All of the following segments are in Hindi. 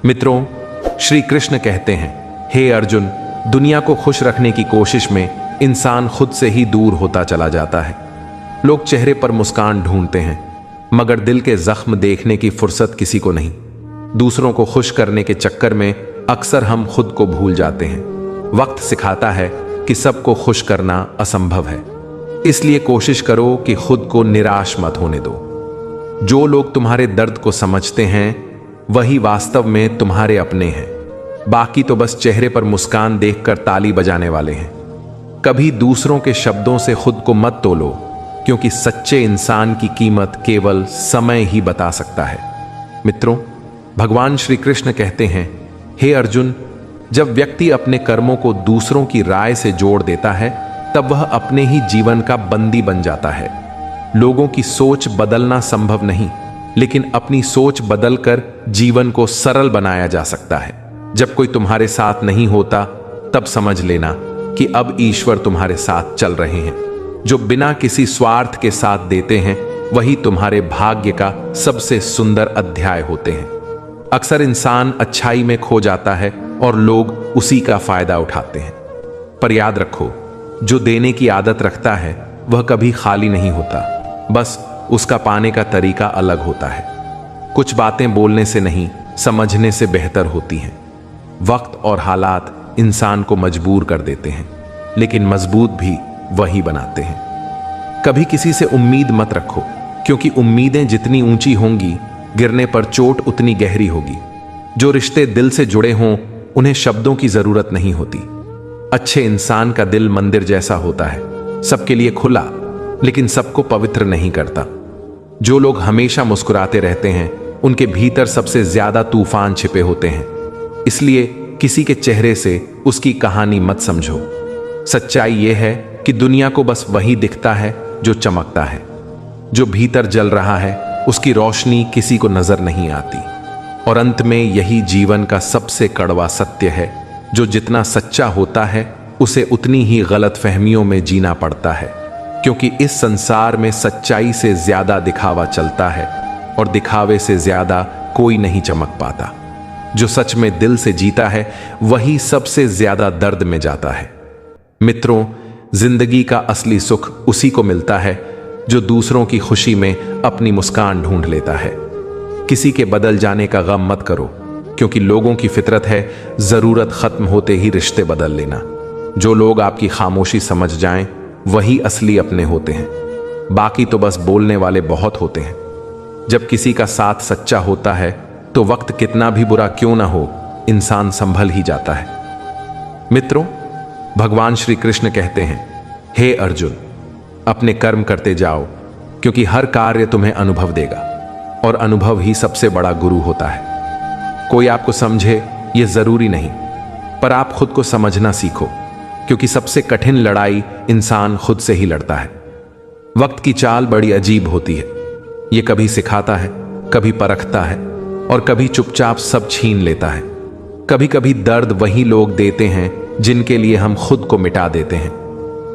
मित्रों, श्री कृष्ण कहते हैं, हे अर्जुन, दुनिया को खुश रखने की कोशिश में इंसान खुद से ही दूर होता चला जाता है। लोग चेहरे पर मुस्कान ढूंढते हैं, मगर दिल के जख्म देखने की फुर्सत किसी को नहीं। दूसरों को खुश करने के चक्कर में अक्सर हम खुद को भूल जाते हैं। वक्त सिखाता है कि सबको खुश करना असंभव है, इसलिए कोशिश करो कि खुद को निराश मत होने दो। जो लोग तुम्हारे दर्द को समझते हैं वही वास्तव में तुम्हारे अपने हैं, बाकी तो बस चेहरे पर मुस्कान देखकर ताली बजाने वाले हैं। कभी दूसरों के शब्दों से खुद को मत तोलो, क्योंकि सच्चे इंसान की कीमत केवल समय ही बता सकता है। मित्रों, भगवान श्री कृष्ण कहते हैं, हे अर्जुन, जब व्यक्ति अपने कर्मों को दूसरों की राय से जोड़ देता है तब वह अपने ही जीवन का बंदी बन जाता है। लोगों की सोच बदलना संभव नहीं, लेकिन अपनी सोच बदलकर जीवन को सरल बनाया जा सकता है। जब कोई तुम्हारे साथ नहीं होता तब समझ लेना कि अब ईश्वर तुम्हारे साथ चल रहे हैं। जो बिना किसी स्वार्थ के साथ देते हैं वही तुम्हारे भाग्य का सबसे सुंदर अध्याय होते हैं। अक्सर इंसान अच्छाई में खो जाता है और लोग उसी का फायदा उठाते हैं। पर याद रखो, जो देने की आदत रखता है वह कभी खाली नहीं होता, बस उसका पाने का तरीका अलग होता है। कुछ बातें बोलने से नहीं, समझने से बेहतर होती हैं। वक्त और हालात इंसान को मजबूर कर देते हैं, लेकिन मजबूत भी वही बनाते हैं। कभी किसी से उम्मीद मत रखो, क्योंकि उम्मीदें जितनी ऊंची होंगी, गिरने पर चोट उतनी गहरी होगी। जो रिश्ते दिल से जुड़े हों उन्हें शब्दों की जरूरत नहीं होती। अच्छे इंसान का दिल मंदिर जैसा होता है, सबके लिए खुला, लेकिन सबको पवित्र नहीं करता। जो लोग हमेशा मुस्कुराते रहते हैं उनके भीतर सबसे ज्यादा तूफान छिपे होते हैं। इसलिए किसी के चेहरे से उसकी कहानी मत समझो। सच्चाई यह है कि दुनिया को बस वही दिखता है जो चमकता है। जो भीतर जल रहा है उसकी रोशनी किसी को नजर नहीं आती। और अंत में यही जीवन का सबसे कड़वा सत्य है, जो जितना सच्चा होता है उसे उतनी ही गलत फहमियों में जीना पड़ता है। क्योंकि इस संसार में सच्चाई से ज्यादा दिखावा चलता है और दिखावे से ज्यादा कोई नहीं चमक पाता। जो सच में दिल से जीता है वही सबसे ज्यादा दर्द में जाता है। मित्रों, जिंदगी का असली सुख उसी को मिलता है जो दूसरों की खुशी में अपनी मुस्कान ढूंढ लेता है। किसी के बदल जाने का गम मत करो, क्योंकि लोगों की फितरत है जरूरत खत्म होते ही रिश्ते बदल लेना। जो लोग आपकी खामोशी समझ जाएं वही असली अपने होते हैं, बाकी तो बस बोलने वाले बहुत होते हैं। जब किसी का साथ सच्चा होता है तो वक्त कितना भी बुरा क्यों ना हो, इंसान संभल ही जाता है। मित्रों, भगवान श्री कृष्ण कहते हैं, हे अर्जुन, अपने कर्म करते जाओ, क्योंकि हर कार्य तुम्हें अनुभव देगा और अनुभव ही सबसे बड़ा गुरु होता है। कोई आपको समझे यह जरूरी नहीं, पर आप खुद को समझना सीखो, क्योंकि सबसे कठिन लड़ाई इंसान खुद से ही लड़ता है। वक्त की चाल बड़ी अजीब होती है। ये कभी सिखाता है, कभी परखता है और कभी चुपचाप सब छीन लेता है। कभी कभी दर्द वही लोग देते हैं जिनके लिए हम खुद को मिटा देते हैं।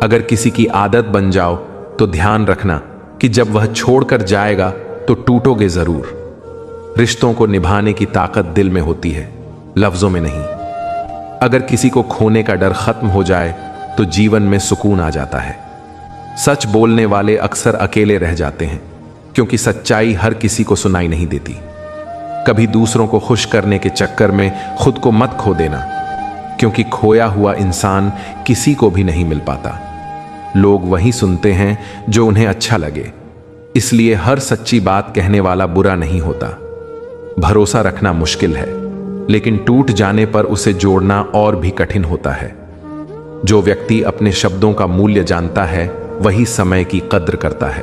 अगर किसी की आदत बन जाओ तो ध्यान रखना कि जब वह छोड़कर जाएगा तो टूटोगे जरूर। रिश्तों को निभाने की ताकत दिल में होती है, लफ्जों में नहीं। अगर किसी को खोने का डर खत्म हो जाए तो जीवन में सुकून आ जाता है। सच बोलने वाले अक्सर अकेले रह जाते हैं, क्योंकि सच्चाई हर किसी को सुनाई नहीं देती। कभी दूसरों को खुश करने के चक्कर में खुद को मत खो देना, क्योंकि खोया हुआ इंसान किसी को भी नहीं मिल पाता। लोग वही सुनते हैं जो उन्हें अच्छा लगे, इसलिए हर सच्ची बात कहने वाला बुरा नहीं होता। भरोसा रखना मुश्किल है, लेकिन टूट जाने पर उसे जोड़ना और भी कठिन होता है। जो व्यक्ति अपने शब्दों का मूल्य जानता है वही समय की कद्र करता है।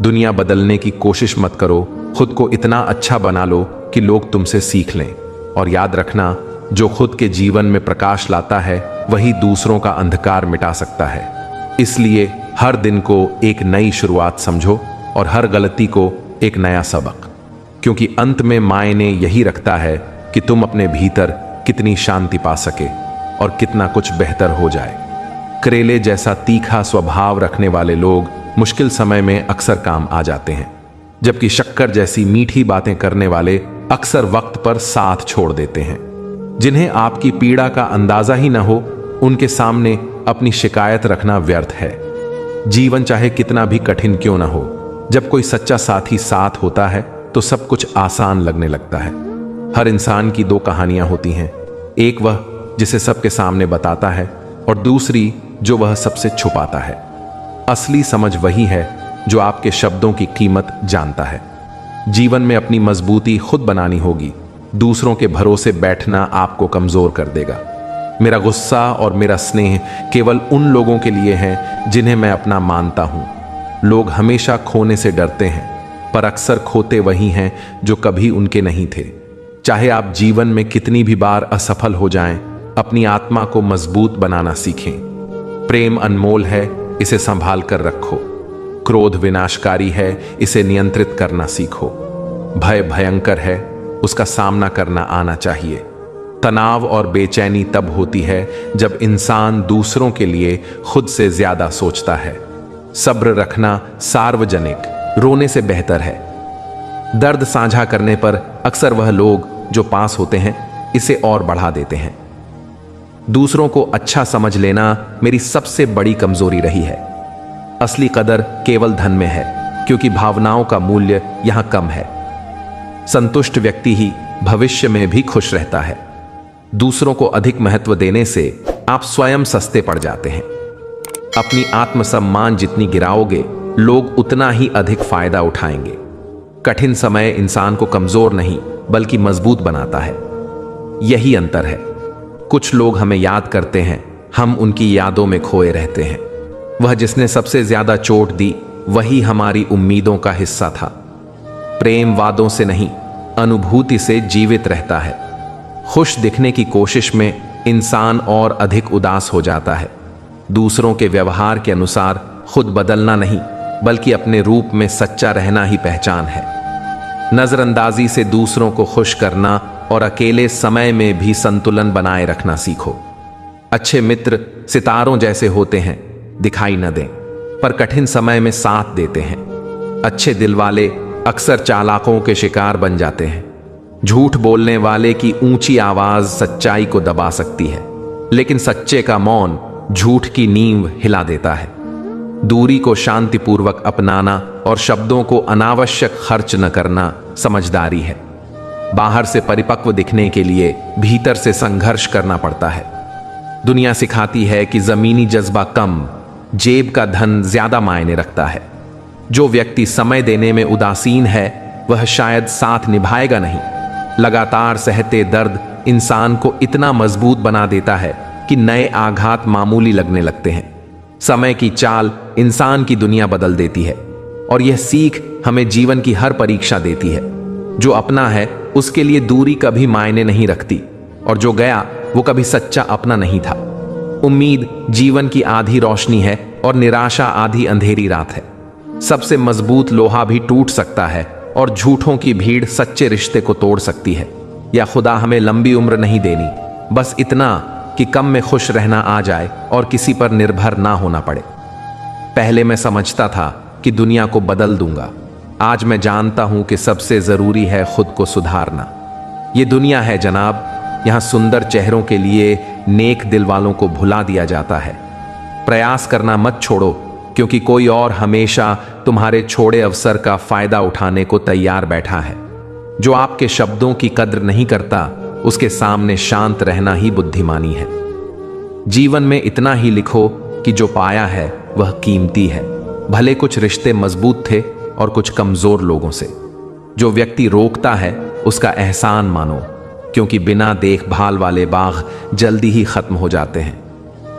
दुनिया बदलने की कोशिश मत करो, खुद को इतना अच्छा बना लो कि लोग तुमसे सीख लें। और याद रखना, जो खुद के जीवन में प्रकाश लाता है वही दूसरों का अंधकार मिटा सकता है। इसलिए हर दिन को एक नई शुरुआत समझो और हर गलती को एक नया सबक, क्योंकि अंत में मायने यही रखता है कि तुम अपने भीतर कितनी शांति पा सके और कितना कुछ बेहतर हो जाए। करेले जैसा तीखा स्वभाव रखने वाले लोग मुश्किल समय में अक्सर काम आ जाते हैं, जबकि शक्कर जैसी मीठी बातें करने वाले अक्सर वक्त पर साथ छोड़ देते हैं। जिन्हें आपकी पीड़ा का अंदाजा ही न हो, उनके सामने अपनी शिकायत रखना व्यर्थ है। जीवन चाहे कितना भी कठिन क्यों ना हो, जब कोई सच्चा साथी साथ होता है तो सब कुछ आसान लगने लगता है। हर इंसान की दो कहानियां होती हैं, एक वह जिसे सबके सामने बताता है और दूसरी जो वह सबसे छुपाता है। असली समझ वही है जो आपके शब्दों की कीमत जानता है। जीवन में अपनी मजबूती खुद बनानी होगी, दूसरों के भरोसे बैठना आपको कमजोर कर देगा। मेरा गुस्सा और मेरा स्नेह केवल उन लोगों के लिए है जिन्हें मैं अपना मानता हूं। लोग हमेशा खोने से डरते हैं, पर अक्सर खोते वही हैं जो कभी उनके नहीं थे। चाहे आप जीवन में कितनी भी बार असफल हो जाएं, अपनी आत्मा को मजबूत बनाना सीखें। प्रेम अनमोल है, इसे संभाल कर रखो। क्रोध विनाशकारी है, इसे नियंत्रित करना सीखो। भय भयंकर है, उसका सामना करना आना चाहिए। तनाव और बेचैनी तब होती है जब इंसान दूसरों के लिए खुद से ज्यादा सोचता है। सब्र रखना सार्वजनिक रोने से बेहतर है। दर्द साझा करने पर अक्सर वह लोग जो पास होते हैं इसे और बढ़ा देते हैं। दूसरों को अच्छा समझ लेना मेरी सबसे बड़ी कमजोरी रही है। असली कदर केवल धन में है, क्योंकि भावनाओं का मूल्य यहां कम है। संतुष्ट व्यक्ति ही भविष्य में भी खुश रहता है। दूसरों को अधिक महत्व देने से आप स्वयं सस्ते पड़ जाते हैं। अपनी आत्मसम्मान जितनी गिराओगे, लोग उतना ही अधिक फायदा उठाएंगे। कठिन समय इंसान को कमजोर नहीं बल्कि मजबूत बनाता है। यही अंतर है। कुछ लोग हमें याद करते हैं, हम उनकी यादों में खोए रहते हैं। वह जिसने सबसे ज्यादा चोट दी वही हमारी उम्मीदों का हिस्सा था। प्रेम वादों से नहीं, अनुभूति से जीवित रहता है। खुश दिखने की कोशिश में इंसान और अधिक उदास हो जाता है। दूसरों के व्यवहार के अनुसार खुद बदलना नहीं, बल्कि अपने रूप में सच्चा रहना ही पहचान है। नजरअंदाजी से दूसरों को खुश करना और अकेले समय में भी संतुलन बनाए रखना सीखो। अच्छे मित्र सितारों जैसे होते हैं, दिखाई न दें पर कठिन समय में साथ देते हैं। अच्छे दिल वाले अक्सर चालाकों के शिकार बन जाते हैं। झूठ बोलने वाले की ऊंची आवाज सच्चाई को दबा सकती है, लेकिन सच्चे का मौन झूठ की नींव हिला देता है। दूरी को शांतिपूर्वक अपनाना और शब्दों को अनावश्यक खर्च न करना समझदारी है। बाहर से परिपक्व दिखने के लिए भीतर से संघर्ष करना पड़ता है। दुनिया सिखाती है कि जमीनी जज्बा कम, जेब का धन ज्यादा मायने रखता है। जो व्यक्ति समय देने में उदासीन है वह शायद साथ निभाएगा नहीं। लगातार सहते दर्द इंसान को इतना मजबूत बना देता है कि नए आघात मामूली लगने लगते हैं। समय की चाल इंसान की दुनिया बदल देती है और यह सीख हमें जीवन की हर परीक्षा देती है। जो अपना है उसके लिए दूरी कभी मायने नहीं रखती, और जो गया वो कभी सच्चा अपना नहीं था। उम्मीद जीवन की आधी रोशनी है और निराशा आधी अंधेरी रात है। सबसे मजबूत लोहा भी टूट सकता है और झूठों की भीड़ सच्चे रिश्ते को तोड़ सकती है। या खुदा हमें लंबी उम्र नहीं देनी, बस इतना कि कम में खुश रहना आ जाए और किसी पर निर्भर ना होना पड़े। पहले मैं समझता था कि दुनिया को बदल दूंगा। आज मैं जानता हूं कि सबसे जरूरी है खुद को सुधारना। ये दुनिया है जनाब, यहां सुंदर चेहरों के लिए नेक दिल वालों को भुला दिया जाता है। प्रयास करना मत छोड़ो, क्योंकि कोई और हमेशा तुम्हारे छोड़े अवसर का फायदा उठाने को तैयार बैठा है। जो आपके शब्दों की कद्र नहीं करता उसके सामने शांत रहना ही बुद्धिमानी है। जीवन में इतना ही लिखो कि जो पाया है वह कीमती है। भले कुछ रिश्ते मजबूत थे और कुछ कमजोर लोगों से। जो व्यक्ति रोकता है उसका एहसान मानो, क्योंकि बिना देखभाल वाले बाग जल्दी ही खत्म हो जाते हैं।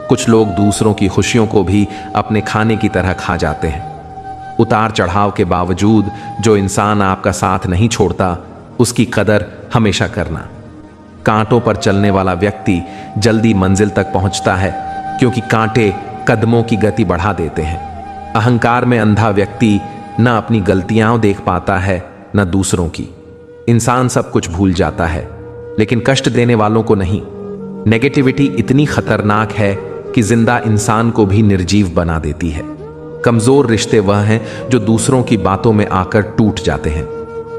कुछ लोग दूसरों की खुशियों को भी अपने खाने की तरह खा जाते हैं। उतार चढ़ाव के बावजूद जो इंसान आपका साथ नहीं छोड़ता उसकी कदर हमेशा करना। कांटों पर चलने वाला व्यक्ति जल्दी मंजिल तक पहुंचता है, क्योंकि कांटे कदमों की गति बढ़ा देते हैं। अहंकार में अंधा व्यक्ति न अपनी गलतियां देख पाता है न दूसरों की। इंसान सब कुछ भूल जाता है, लेकिन कष्ट देने वालों को नहीं। नेगेटिविटी इतनी खतरनाक है कि जिंदा इंसान को भी निर्जीव बना देती है। कमजोर रिश्ते वह हैं जो दूसरों की बातों में आकर टूट जाते हैं।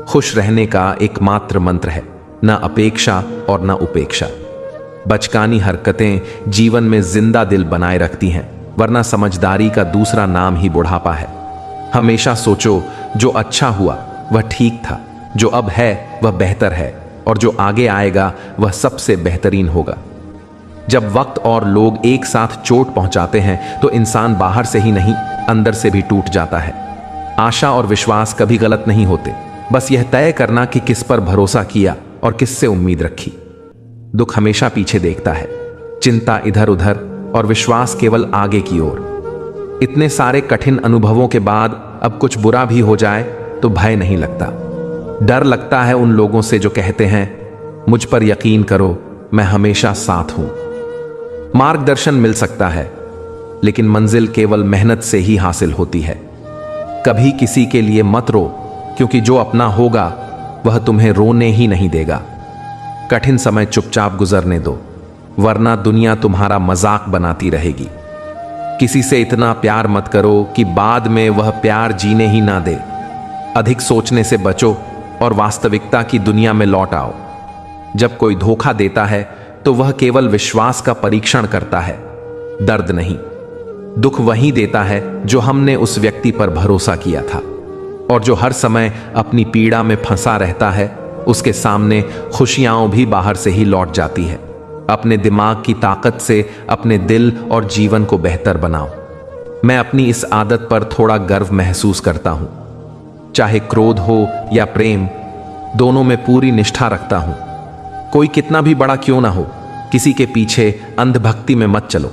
खुश रहने का एकमात्र मंत्र है, न अपेक्षा और न उपेक्षा। बचकानी हरकतें जीवन में जिंदा दिल बनाए रखती हैं, वरना समझदारी का दूसरा नाम ही बुढ़ापा है। हमेशा सोचो, जो अच्छा हुआ वह ठीक था, जो अब है वह बेहतर है, और जो आगे आएगा वह सबसे बेहतरीन होगा। जब वक्त और लोग एक साथ चोट पहुंचाते हैं तो इंसान बाहर से ही नहीं, अंदर से भी टूट जाता है। आशा और विश्वास कभी गलत नहीं होते, बस यह तय करना कि किस पर भरोसा किया और किससे उम्मीद रखी। दुख हमेशा पीछे देखता है, चिंता इधर उधर, और विश्वास केवल आगे की ओर। इतने सारे कठिन अनुभवों के बाद अब कुछ बुरा भी हो जाए तो भय नहीं लगता। डर लगता है उन लोगों से जो कहते हैं, मुझ पर यकीन करो, मैं हमेशा साथ हूं। मार्गदर्शन मिल सकता है, लेकिन मंजिल केवल मेहनत से ही हासिल होती है। कभी किसी के लिए मत रो, क्योंकि जो अपना होगा वह तुम्हें रोने ही नहीं देगा। कठिन समय चुपचाप गुजरने दो, वरना दुनिया तुम्हारा मजाक बनाती रहेगी। किसी से इतना प्यार मत करो कि बाद में वह प्यार जीने ही ना दे। अधिक सोचने से बचो और वास्तविकता की दुनिया में लौट आओ। जब कोई धोखा देता है तो वह केवल विश्वास का परीक्षण करता है, दर्द नहीं। दुख वही देता है जो हमने उस व्यक्ति पर भरोसा किया था, और जो हर समय अपनी पीड़ा में फंसा रहता है, उसके सामने खुशियां भी बाहर से ही लौट जाती है। अपने दिमाग की ताकत से अपने दिल और जीवन को बेहतर बनाओ। मैं अपनी इस आदत पर थोड़ा गर्व महसूस करता हूं। चाहे क्रोध हो या प्रेम, दोनों में पूरी निष्ठा रखता हूं। कोई कितना भी बड़ा क्यों ना हो, किसी के पीछे अंधभक्ति में मत चलो।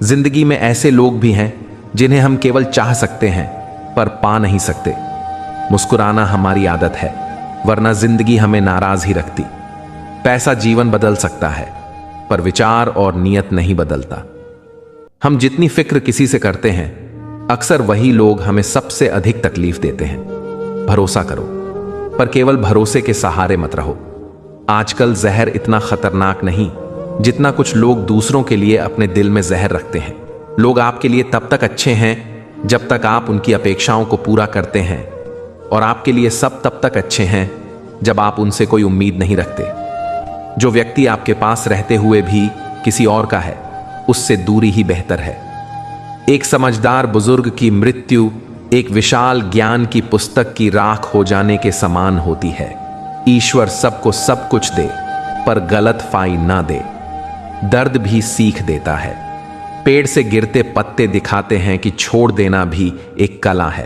जिंदगी में ऐसे लोग भी हैं जिन्हें हम केवल चाह सकते हैं पर पा नहीं सकते। मुस्कुराना हमारी आदत है, वरना जिंदगी हमें नाराज ही रखती। पैसा जीवन बदल सकता है, पर विचार और नियत नहीं बदलता। हम जितनी फिक्र किसी से करते हैं, अक्सर वही लोग हमें सबसे अधिक तकलीफ देते हैं। भरोसा करो, पर केवल भरोसे के सहारे मत रहो। आजकल जहर इतना खतरनाक नहीं जितना कुछ लोग दूसरों के लिए अपने दिल में जहर रखते हैं। लोग आपके लिए तब तक अच्छे हैं जब तक आप उनकी अपेक्षाओं को पूरा करते हैं, और आपके लिए सब तब तक अच्छे हैं जब आप उनसे कोई उम्मीद नहीं रखते। जो व्यक्ति आपके पास रहते हुए भी किसी और का है, उससे दूरी ही बेहतर है। एक समझदार बुजुर्ग की मृत्यु एक विशाल ज्ञान की पुस्तक की राख हो जाने के समान होती है। ईश्वर सबको सब कुछ दे, पर गलत फाई ना दे। दर्द भी सीख देता है। पेड़ से गिरते पत्ते दिखाते हैं कि छोड़ देना भी एक कला है।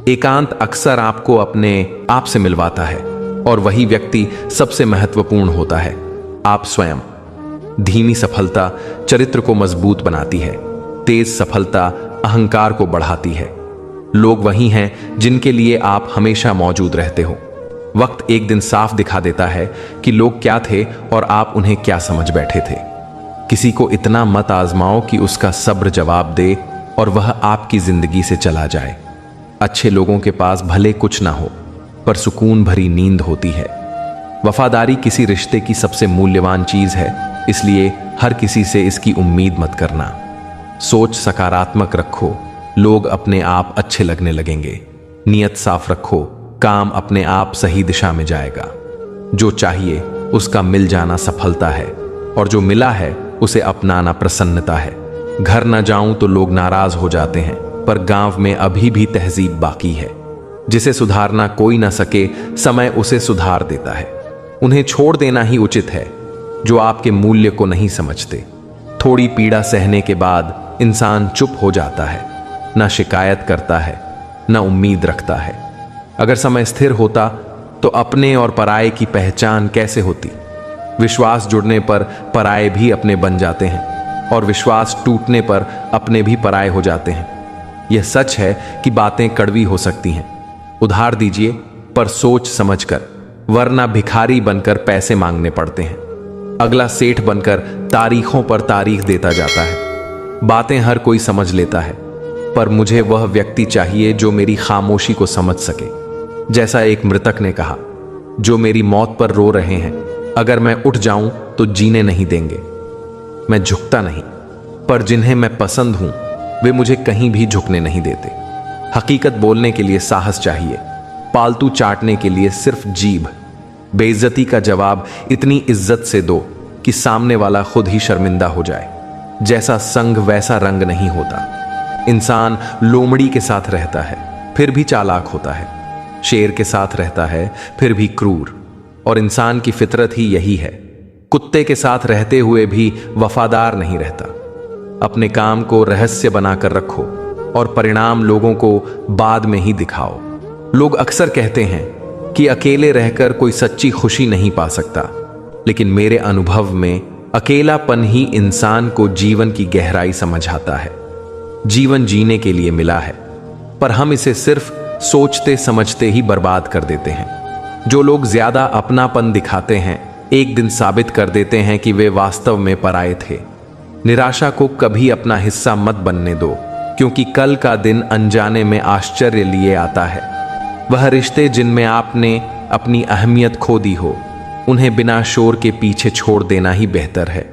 एकांत अक्सर आपको अपने आप से मिलवाता है, और वही व्यक्ति सबसे महत्वपूर्ण होता है, आप स्वयं। धीमी सफलता चरित्र को मजबूत बनाती है, तेज सफलता अहंकार को बढ़ाती है। लोग वही हैं जिनके लिए आप हमेशा मौजूद रहते हो। वक्त एक दिन साफ दिखा देता है कि लोग क्या थे और आप उन्हें क्या समझ बैठे थे। किसी को इतना मत आजमाओ कि उसका सब्र जवाब दे और वह आपकी जिंदगी से चला जाए। अच्छे लोगों के पास भले कुछ ना हो, पर सुकून भरी नींद होती है। वफादारी किसी रिश्ते की सबसे मूल्यवान चीज है, इसलिए हर किसी से इसकी उम्मीद मत करना। सोच सकारात्मक रखो, लोग अपने आप अच्छे लगने लगेंगे। नियत साफ रखो, काम अपने आप सही दिशा में जाएगा। जो चाहिए उसका मिल जाना सफलता है, और जो मिला है उसे अपनाना प्रसन्नता है। घर न जाऊं तो लोग नाराज हो जाते हैं, पर गांव में अभी भी तहजीब बाकी है। जिसे सुधारना कोई ना सके, समय उसे सुधार देता है। उन्हें छोड़ देना ही उचित है जो आपके मूल्य को नहीं समझते। थोड़ी पीड़ा सहने के बाद इंसान चुप हो जाता है, ना शिकायत करता है, ना उम्मीद रखता है। अगर समय स्थिर होता तो अपने और पराये की पहचान कैसे होती? विश्वास जुड़ने पर पराये भी अपने बन जाते हैं, और विश्वास टूटने पर अपने भी पराये हो जाते हैं। यह सच है कि बातें कड़वी हो सकती हैं। उधार दीजिए, पर सोच समझकर, वरना भिखारी बनकर पैसे मांगने पड़ते हैं। अगला सेठ बनकर तारीखों पर तारीख देता जाता है। बातें हर कोई समझ लेता है, पर मुझे वह व्यक्ति चाहिए जो मेरी खामोशी को समझ सके। जैसा एक मृतक ने कहा, जो मेरी मौत पर रो रहे हैं, अगर मैं उठ जाऊं तो जीने नहीं देंगे। मैं झुकता नहीं, पर जिन्हें मैं पसंद हूं वे मुझे कहीं भी झुकने नहीं देते। हकीकत बोलने के लिए साहस चाहिए, पालतू चाटने के लिए सिर्फ जीभ। बेइज्जती का जवाब इतनी इज्जत से दो कि सामने वाला खुद ही शर्मिंदा हो जाए। जैसा संग वैसा रंग नहीं होता। इंसान लोमड़ी के साथ रहता है फिर भी चालाक होता है, शेर के साथ रहता है फिर भी क्रूर, और इंसान की फितरत ही यही है। कुत्ते के साथ रहते हुए भी वफादार नहीं रहता। अपने काम को रहस्य बनाकर रखो और परिणाम लोगों को बाद में ही दिखाओ। लोग अक्सर कहते हैं कि अकेले रहकर कोई सच्ची खुशी नहीं पा सकता, लेकिन मेरे अनुभव में अकेलापन ही इंसान को जीवन की गहराई समझाता है। जीवन जीने के लिए मिला है, पर हम इसे सिर्फ सोचते समझते ही बर्बाद कर देते हैं। जो लोग ज्यादा अपनापन दिखाते हैं एक दिन साबित कर देते हैं कि वे वास्तव में पराये थे। निराशा को कभी अपना हिस्सा मत बनने दो, क्योंकि कल का दिन अनजाने में आश्चर्य लिए आता है। वह रिश्ते जिनमें आपने अपनी अहमियत खो दी हो, उन्हें बिना शोर के पीछे छोड़ देना ही बेहतर है।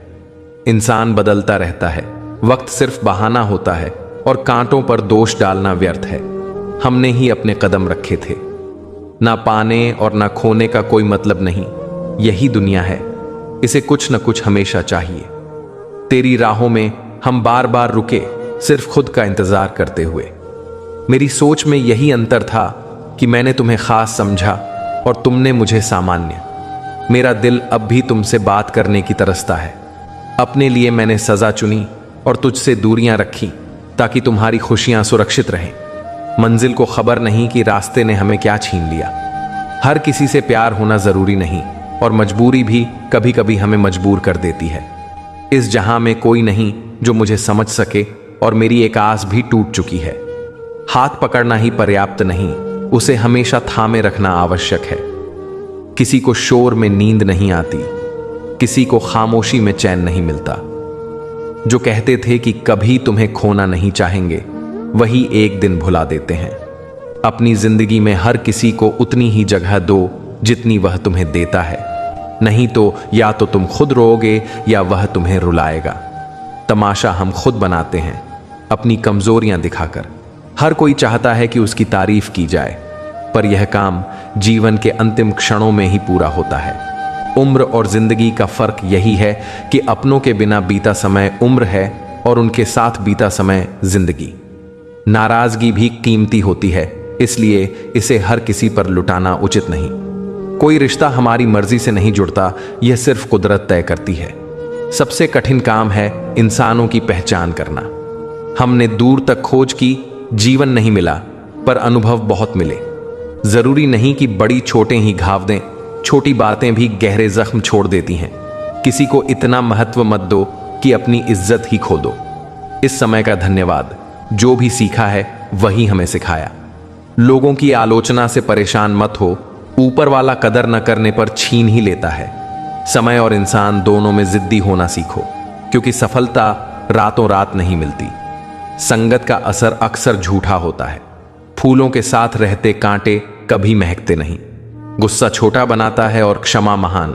इंसान बदलता रहता है, वक्त सिर्फ बहाना होता है और कांटों पर दोष डालना व्यर्थ है। हमने ही अपने कदम रखे थे। ना पाने और ना खोने का कोई मतलब नहीं। यही दुनिया है, इसे कुछ न कुछ हमेशा चाहिए। तेरी राहों में हम बार बार रुके, सिर्फ खुद का इंतजार करते हुए। मेरी सोच में यही अंतर था कि मैंने तुम्हें खास समझा और तुमने मुझे सामान्य। मेरा दिल अब भी तुमसे बात करने की तरसता है। अपने लिए मैंने सजा चुनी और तुझसे दूरियां रखी ताकि तुम्हारी खुशियां सुरक्षित रहें। मंजिल को खबर नहीं कि रास्ते ने हमें क्या छीन लिया। हर किसी से प्यार होना जरूरी नहीं, और मजबूरी भी कभी कभी हमें मजबूर कर देती है। इस जहां में कोई नहीं जो मुझे समझ सके, और मेरी एक आस भी टूट चुकी है। हाथ पकड़ना ही पर्याप्त नहीं, उसे हमेशा थामे रखना आवश्यक है। किसी को शोर में नींद नहीं आती, किसी को खामोशी में चैन नहीं मिलता। जो कहते थे कि कभी तुम्हें खोना नहीं चाहेंगे, वही एक दिन भुला देते हैं। अपनी जिंदगी में हर किसी को उतनी ही जगह दो जितनी वह तुम्हें देता है, नहीं तो या तो तुम खुद रोओगे या वह तुम्हें रुलाएगा। तमाशा हम खुद बनाते हैं, अपनी कमजोरियां दिखाकर। हर कोई चाहता है कि उसकी तारीफ की जाए, पर यह काम जीवन के अंतिम क्षणों में ही पूरा होता है। उम्र और जिंदगी का फर्क यही है कि अपनों के बिना बीता समय उम्र है और उनके साथ बीता समय जिंदगी। नाराजगी भी कीमती होती है, इसलिए इसे हर किसी पर लुटाना उचित नहीं। कोई रिश्ता हमारी मर्जी से नहीं जुड़ता, यह सिर्फ कुदरत तय करती है। सबसे कठिन काम है इंसानों की पहचान करना। हमने दूर तक खोज की, जीवन नहीं मिला, पर अनुभव बहुत मिले। जरूरी नहीं कि बड़ी छोटे ही घाव दें, छोटी बातें भी गहरे जख्म छोड़ देती हैं। किसी को इतना महत्व मत दो कि अपनी इज्जत ही खो दो। इस समय का धन्यवाद। जो भी सीखा है वही हमें सिखाया। लोगों की आलोचना से परेशान मत हो, ऊपर वाला कदर न करने पर छीन ही लेता है। समय और इंसान दोनों में जिद्दी होना सीखो, क्योंकि सफलता रातों रात नहीं मिलती। संगत का असर अक्सर झूठा होता है। फूलों के साथ रहते कांटे कभी महकते नहीं। गुस्सा छोटा बनाता है और क्षमा महान।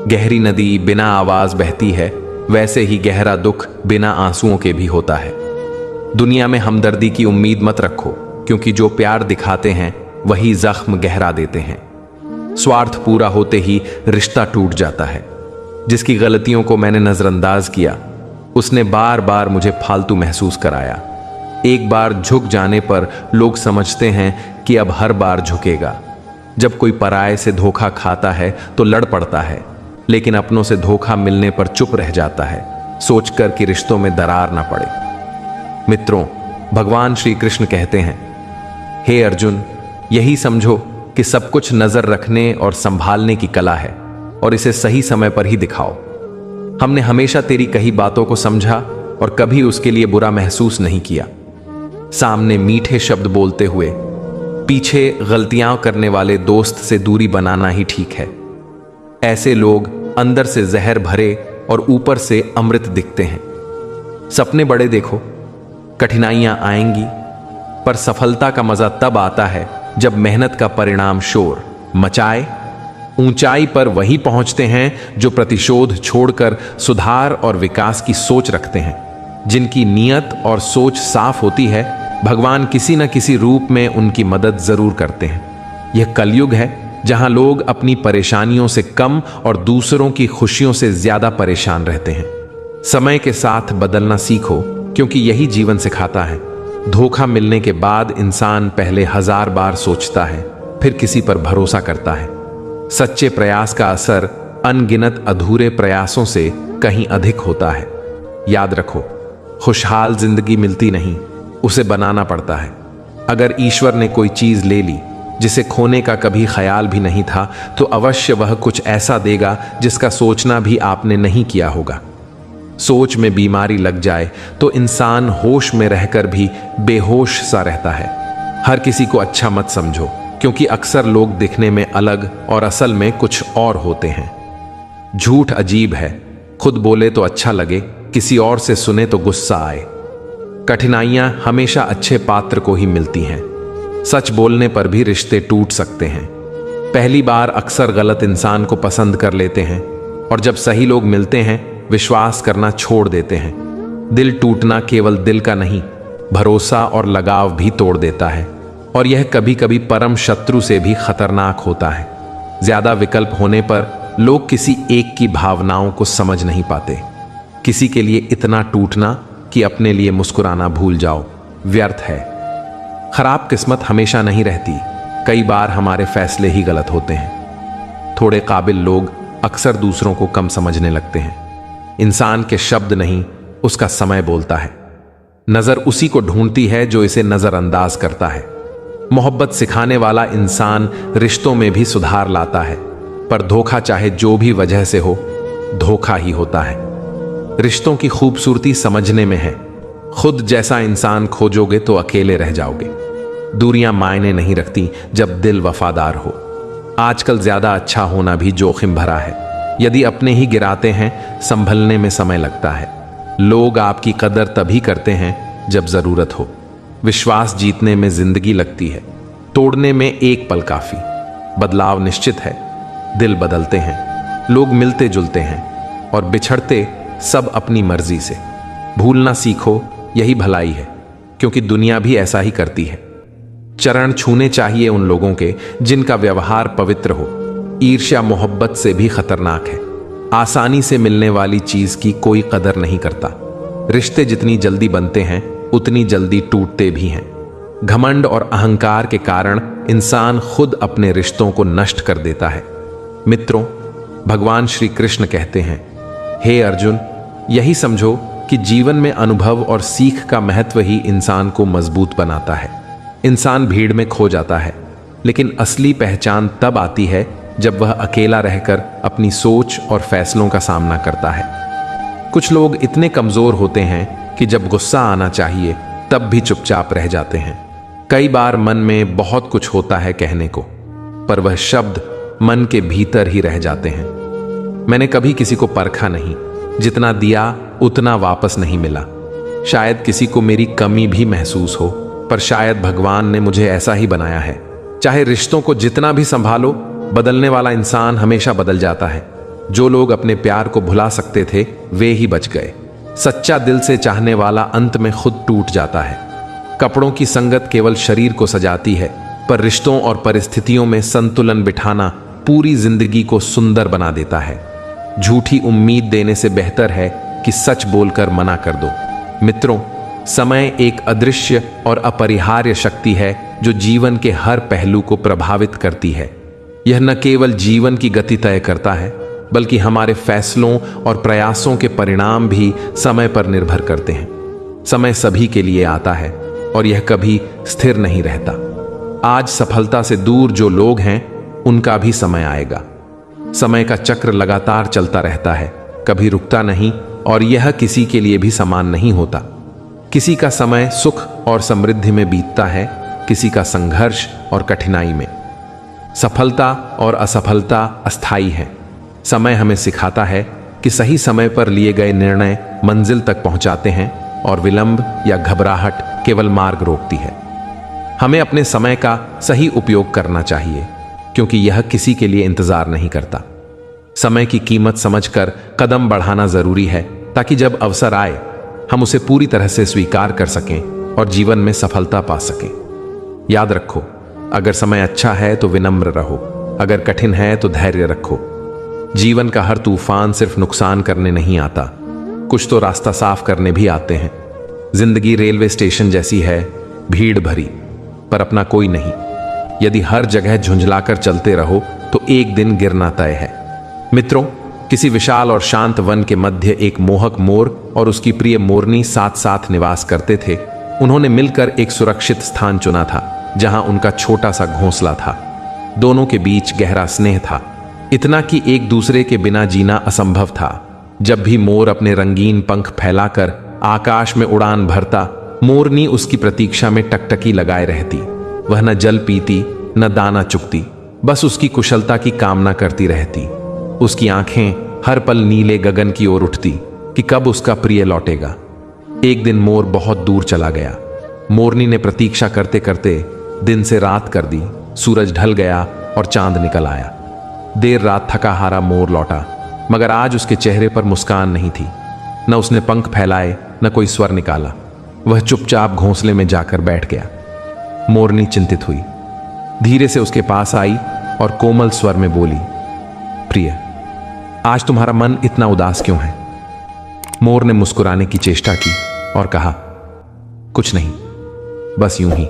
गहरी नदी बिना आवाज बहती है, वैसे ही गहरा दुख बिना आंसुओं के भी होता है। दुनिया में हमदर्दी की उम्मीद मत रखो, क्योंकि जो प्यार दिखाते हैं वही जख्म गहरा देते हैं। स्वार्थ पूरा होते ही रिश्ता टूट जाता है। जिसकी गलतियों को मैंने नजरअंदाज किया, उसने बार बार मुझे फालतू महसूस कराया। एक बार झुक जाने पर लोग समझते हैं कि अब हर बार झुकेगा। जब कोई पराये से धोखा खाता है तो लड़ पड़ता है, लेकिन अपनों से धोखा मिलने पर चुप रह जाता है, सोचकर कि रिश्तों में दरार ना पड़े। मित्रों, भगवान श्री कृष्ण कहते हैं, हे अर्जुन, यही समझो कि सब कुछ नजर रखने और संभालने की कला है, और इसे सही समय पर ही दिखाओ। हमने हमेशा तेरी कही बातों को समझा और कभी उसके लिए बुरा महसूस नहीं किया। सामने मीठे शब्द बोलते हुए पीछे गलतियां करने वाले दोस्त से दूरी बनाना ही ठीक है। ऐसे लोग अंदर से जहर भरे और ऊपर से अमृत दिखते हैं। सपने बड़े देखो, कठिनाइयां आएंगी, पर सफलता का मजा तब आता है जब मेहनत का परिणाम शोर मचाए। ऊंचाई पर वही पहुंचते हैं जो प्रतिशोध छोड़कर सुधार और विकास की सोच रखते हैं। जिनकी नीयत और सोच साफ होती है, भगवान किसी न किसी रूप में उनकी मदद जरूर करते हैं। यह कलयुग है जहां लोग अपनी परेशानियों से कम और दूसरों की खुशियों से ज्यादा परेशान रहते हैं। समय के साथ बदलना सीखो, क्योंकि यही जीवन सिखाता है। धोखा मिलने के बाद इंसान पहले 1000 बार सोचता है, फिर किसी पर भरोसा करता है। सच्चे प्रयास का असर अनगिनत अधूरे प्रयासों से कहीं अधिक होता है। याद रखो, खुशहाल जिंदगी मिलती नहीं, उसे बनाना पड़ता है। अगर ईश्वर ने कोई चीज ले ली जिसे खोने का कभी ख्याल भी नहीं था, तो अवश्य वह कुछ ऐसा देगा जिसका सोचना भी आपने नहीं किया होगा। सोच में बीमारी लग जाए तो इंसान होश में रहकर भी बेहोश सा रहता है। हर किसी को अच्छा मत समझो, क्योंकि अक्सर लोग दिखने में अलग और असल में कुछ और होते हैं। झूठ अजीब है, खुद बोले तो अच्छा लगे, किसी और से सुने तो गुस्सा आए। कठिनाइयां हमेशा अच्छे पात्र को ही मिलती हैं। सच बोलने पर भी रिश्ते टूट सकते हैं। पहली बार अक्सर गलत इंसान को पसंद कर लेते हैं, और जब सही लोग मिलते हैं विश्वास करना छोड़ देते हैं। दिल टूटना केवल दिल का नहीं, भरोसा और लगाव भी तोड़ देता है, और यह कभी कभी परम शत्रु से भी खतरनाक होता है। ज्यादा विकल्प होने पर लोग किसी एक की भावनाओं को समझ नहीं पाते। किसी के लिए इतना टूटना कि अपने लिए मुस्कुराना भूल जाओ, व्यर्थ है। खराब किस्मत हमेशा नहीं रहती, कई बार हमारे फैसले ही गलत होते हैं। थोड़े काबिल लोग अक्सर दूसरों को कम समझने लगते हैं। इंसान के शब्द नहीं, उसका समय बोलता है। नजर उसी को ढूंढती है जो इसे नजरअंदाज करता है। मोहब्बत सिखाने वाला इंसान रिश्तों में भी सुधार लाता है, पर धोखा चाहे जो भी वजह से हो, धोखा ही होता है। रिश्तों की खूबसूरती समझने में है। खुद जैसा इंसान खोजोगे तो अकेले रह जाओगे। दूरियां मायने नहीं रखती जब दिल वफादार हो। आजकल ज्यादा अच्छा होना भी जोखिम भरा है। यदि अपने ही गिराते हैं, संभलने में समय लगता है। लोग आपकी कदर तभी करते हैं जब जरूरत हो। विश्वास जीतने में जिंदगी लगती है, तोड़ने में एक पल काफी। बदलाव निश्चित है, दिल बदलते हैं, लोग मिलते जुलते हैं, और बिछड़ते सब अपनी मर्जी से। भूलना सीखो, यही भलाई है, क्योंकि दुनिया भी ऐसा ही करती है। चरण छूने चाहिए उन लोगों के जिनका व्यवहार पवित्र हो। ईर्ष्या मोहब्बत से भी खतरनाक है। आसानी से मिलने वाली चीज की कोई कदर नहीं करता। रिश्ते जितनी जल्दी बनते हैं उतनी जल्दी टूटते भी हैं। घमंड और अहंकार के कारण इंसान खुद अपने रिश्तों को नष्ट कर देता है। मित्रों, भगवान श्री कृष्ण कहते हैं, हे अर्जुन, यही समझो कि जीवन में अनुभव और सीख का महत्व ही इंसान को मजबूत बनाता है। इंसान भीड़ में खो जाता है, लेकिन असली पहचान तब आती है जब वह अकेला रहकर अपनी सोच और फैसलों का सामना करता है। कुछ लोग इतने कमजोर होते हैं कि जब गुस्सा आना चाहिए तब भी चुपचाप रह जाते हैं। कई बार मन में बहुत कुछ होता है कहने को, पर वह शब्द मन के भीतर ही रह जाते हैं। मैंने कभी किसी को परखा नहीं, जितना दिया उतना वापस नहीं मिला। शायद किसी को मेरी कमी भी महसूस हो, पर शायद भगवान ने मुझे ऐसा ही बनाया है। चाहे रिश्तों को जितना भी संभालो, बदलने वाला इंसान हमेशा बदल जाता है। जो लोग अपने प्यार को भुला सकते थे वे ही बच गए। सच्चा दिल से चाहने वाला अंत में खुद टूट जाता है। कपड़ों की संगत केवल शरीर को सजाती है, पर रिश्तों और परिस्थितियों में संतुलन बिठाना पूरी जिंदगी को सुंदर बना देता है। झूठी उम्मीद देने से बेहतर है कि सच बोलकर मना कर दो। मित्रों, समय एक अदृश्य और अपरिहार्य शक्ति है जो जीवन के हर पहलू को प्रभावित करती है। यह न केवल जीवन की गति तय करता है, बल्कि हमारे फैसलों और प्रयासों के परिणाम भी समय पर निर्भर करते हैं। समय सभी के लिए आता है और यह कभी स्थिर नहीं रहता। आज सफलता से दूर जो लोग हैं, उनका भी समय आएगा। समय का चक्र लगातार चलता रहता है, कभी रुकता नहीं, और यह किसी के लिए भी समान नहीं होता। किसी का समय सुख और समृद्धि में बीतता है, किसी का संघर्ष और कठिनाई में। सफलता और असफलता अस्थायी है। समय हमें सिखाता है कि सही समय पर लिए गए निर्णय मंजिल तक पहुंचाते हैं, और विलंब या घबराहट केवल मार्ग रोकती है। हमें अपने समय का सही उपयोग करना चाहिए, क्योंकि यह किसी के लिए इंतजार नहीं करता। समय की कीमत समझकर कदम बढ़ाना जरूरी है, ताकि जब अवसर आए हम उसे पूरी तरह से स्वीकार कर सकें और जीवन में सफलता पा सकें। याद रखो, अगर समय अच्छा है तो विनम्र रहो, अगर कठिन है तो धैर्य रखो। जीवन का हर तूफान सिर्फ नुकसान करने नहीं आता, कुछ तो रास्ता साफ करने भी आते हैं। जिंदगी रेलवे स्टेशन जैसी है, भीड़ भरी, पर अपना कोई नहीं। यदि हर जगह झुंझलाकर चलते रहो तो एक दिन गिरना तय है। मित्रों, किसी विशाल और शांत वन के मध्य एक मोहक मोर और उसकी प्रिय मोरनी साथ साथ निवास करते थे। उन्होंने मिलकर एक सुरक्षित स्थान चुना था, जहां उनका छोटा सा घोंसला था। दोनों के बीच गहरा स्नेह था, इतना कि एक दूसरे के बिना जीना असंभव था। जब भी मोर अपने रंगीन पंख फैलाकर आकाश में उड़ान भरता, मोरनी उसकी प्रतीक्षा में टकटकी लगाए रहती। वह न जल पीती न दाना चुगती, बस उसकी कुशलता की कामना करती रहती। उसकी आंखें हर पल नीले गगन की ओर उठती कि कब उसका प्रिय लौटेगा। एक दिन मोर बहुत दूर चला गया। मोरनी ने प्रतीक्षा करते करते दिन से रात कर दी। सूरज ढल गया और चांद निकल आया। देर रात थका हारा मोर लौटा, मगर आज उसके चेहरे पर मुस्कान नहीं थी। न उसने पंख फैलाए न कोई स्वर निकाला। वह चुपचाप घोंसले में जाकर बैठ गया। मोरनी चिंतित हुई, धीरे से उसके पास आई और कोमल स्वर में बोली, प्रिय, आज तुम्हारा मन इतना उदास क्यों है? मोर ने मुस्कुराने की चेष्टा की और कहा, कुछ नहीं, बस यूं ही।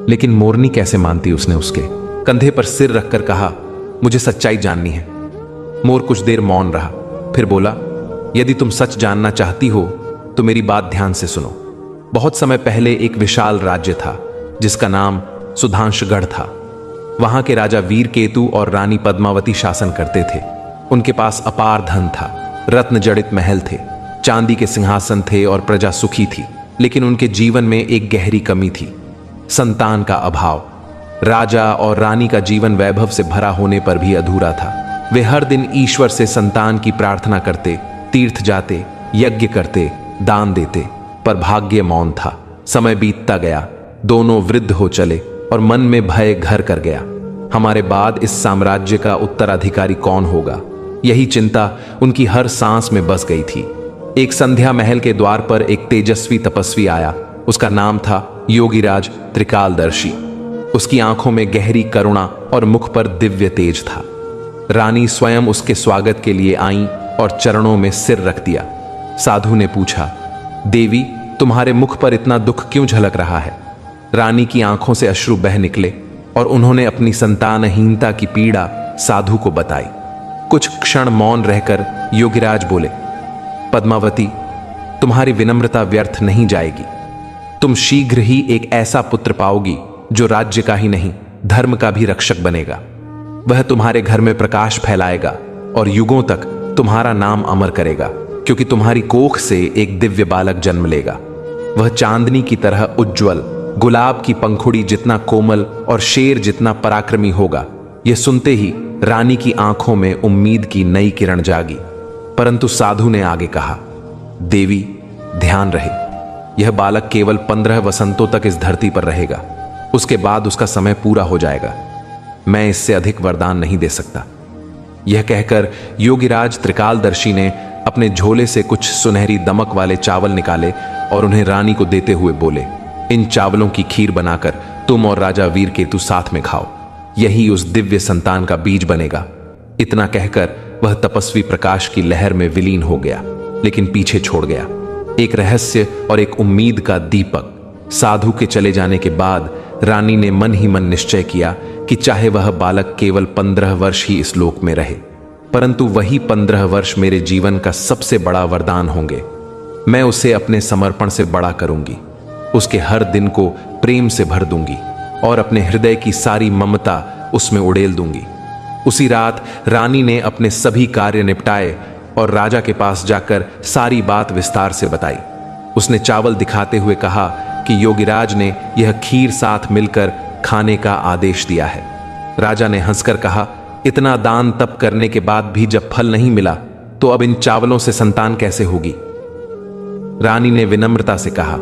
लेकिन मोरनी कैसे मानती? उसने उसके कंधे पर सिर रखकर कहा, मुझे सच्चाई जाननी है। मोर कुछ देर मौन रहा, फिर बोला, यदि तुम सच जानना चाहती हो तो मेरी बात ध्यान से सुनो। बहुत समय पहले एक विशाल राज्य था जिसका नाम सुधांशगढ़ था। वहां के राजा वीरकेतु और रानी पद्मावती शासन करते थे। उनके पास अपार धन था, रत्न जड़ित महल थे, चांदी के सिंहासन थे और प्रजा सुखी थी। लेकिन उनके जीवन में एक गहरी कमी थी, संतान का अभाव। राजा और रानी का जीवन वैभव से भरा होने पर भी अधूरा था। वे हर दिन ईश्वर से संतान की प्रार्थना करते, तीर्थ जाते, यज्ञ करते, दान देते, पर भाग्य मौन था। समय बीतता गया, दोनों वृद्ध हो चले और मन में भय घर कर गया। हमारे बाद इस साम्राज्य का उत्तराधिकारी कौन होगा? यही चिंता उनकी हर सांस में बस गई थी। एक संध्या महल के द्वार पर एक तेजस्वी तपस्वी आया। उसका नाम था योगीराज त्रिकालदर्शी। उसकी आंखों में गहरी करुणा और मुख पर दिव्य तेज था। रानी स्वयं उसके स्वागत के लिए आईं और चरणों में सिर रख दिया। साधु ने पूछा, देवी, तुम्हारे मुख पर इतना दुख क्यों झलक रहा है? रानी की आंखों से अश्रु बह निकले और उन्होंने अपनी संतानहीनता की पीड़ा साधु को बताई। कुछ क्षण मौन रहकर योगीराज बोले, पद्मावती, तुम्हारी विनम्रता व्यर्थ नहीं जाएगी। तुम शीघ्र ही एक ऐसा पुत्र पाओगी जो राज्य का ही नहीं, धर्म का भी रक्षक बनेगा। वह तुम्हारे घर में प्रकाश फैलाएगा और युगों तक तुम्हारा नाम अमर करेगा, क्योंकि तुम्हारी कोख से एक दिव्य बालक जन्म लेगा। वह चांदनी की तरह उज्जवल, गुलाब की पंखुड़ी जितना कोमल और शेर जितना पराक्रमी होगा। यह सुनते ही रानी की आंखों में उम्मीद की नई किरण जागी। परंतु साधु ने आगे कहा, देवी, ध्यान रहे, यह बालक केवल 15 वसंतों तक इस धरती पर रहेगा। उसके बाद उसका समय पूरा हो जाएगा। मैं इससे अधिक वरदान नहीं दे सकता। यह कहकर योगीराज त्रिकालदर्शी ने अपने झोले से कुछ सुनहरी दमक वाले चावल निकाले और उन्हें रानी को देते हुए बोले, इन चावलों की खीर बनाकर तुम और राजा वीरकेतु साथ में खाओ। यही उस दिव्य संतान का बीज बनेगा। इतना कहकर वह तपस्वी प्रकाश की लहर में विलीन हो गया, लेकिन पीछे छोड़ गया एक रहस्य और एक उम्मीद का दीपक। साधु के चले जाने के बाद रानी ने मन ही मन निश्चय किया कि चाहे वह बालक केवल 15 वर्ष ही इस लोक में रहे, परंतु वही 15 वर्ष मेरे जीवन का सबसे बड़ा वरदान होंगे। मैं उसे अपने समर्पण से बड़ा करूंगी, उसके हर दिन को प्रेम से भर दूंगी और अपने हृदय की सारी ममता उसमें उड़ेल दूंगी। उसी रात रानी ने अपने सभी कार्य निपटाए और राजा के पास जाकर सारी बात विस्तार से बताई। उसने चावल दिखाते हुए कहा कि योगीराज ने यह खीर साथ मिलकर खाने का आदेश दिया है। राजा ने हंसकर कहा, इतना दान तप करने के बाद भी जब फल नहीं मिला तो अब इन चावलों से संतान कैसे होगी? रानी ने विनम्रता से कहा,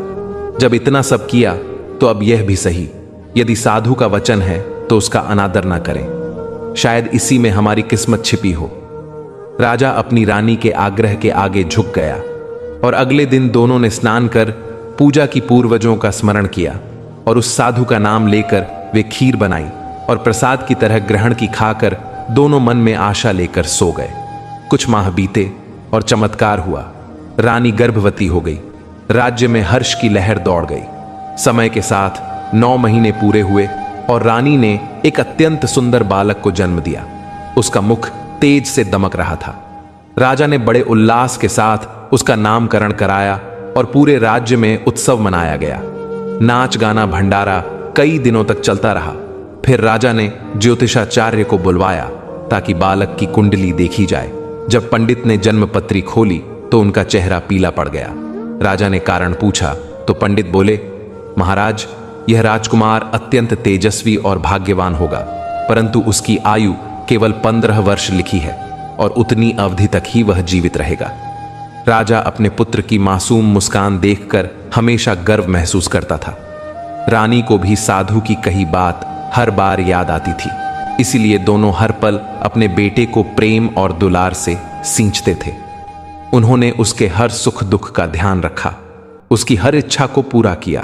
जब इतना सब किया तो अब यह भी सही, यदि साधु का वचन है तो उसका अनादर ना करें। शायद इसी में हमारी किस्मत छिपी हो। राजा अपनी रानी के आग्रह के आगे झुक गया और अगले दिन दोनों ने स्नान कर पूजा की पूर्वजों का स्मरण किया और उस साधु का नाम लेकर वे खीर बनाई और प्रसाद की तरह ग्रहण की खाकर दोनों मन में आशा लेकर सो गए। कुछ माह बीते और चमत्कार हुआ। रानी गर्भवती हो गई। राज्य में हर्ष की लहर दौड़ गई। समय के साथ 9 महीने पूरे हुए और रानी ने एक अत्यंत सुंदर बालक को जन्म दिया। उसका मुख तेज से दमक रहा था। राजा ने बड़े उल्लास के साथ उसका नामकरण कराया और पूरे राज्य में उत्सव मनाया गया। नाच गाना भंडारा कई दिनों तक चलता रहा। फिर राजा ने ज्योतिषाचार्य को बुलवाया ताकि बालक की कुंडली देखी जाए। जब पंडित ने जन्मपत्री खोली तो उनका चेहरा पीला पड़ गया। राजा ने कारण पूछा तो पंडित बोले, महाराज, यह राजकुमार अत्यंत तेजस्वी और भाग्यवान होगा, परंतु उसकी आयु केवल 15 वर्ष लिखी है और उतनी अवधि तक ही वह जीवित रहेगा। राजा अपने पुत्र की मासूम मुस्कान देखकर हमेशा गर्व महसूस करता था। रानी को भी साधु की कही बात हर बार याद आती थी, इसीलिए दोनों हर पल अपने बेटे को प्रेम और दुलार से सींचते थे। उन्होंने उसके हर सुख दुख का ध्यान रखा, उसकी हर इच्छा को पूरा किया,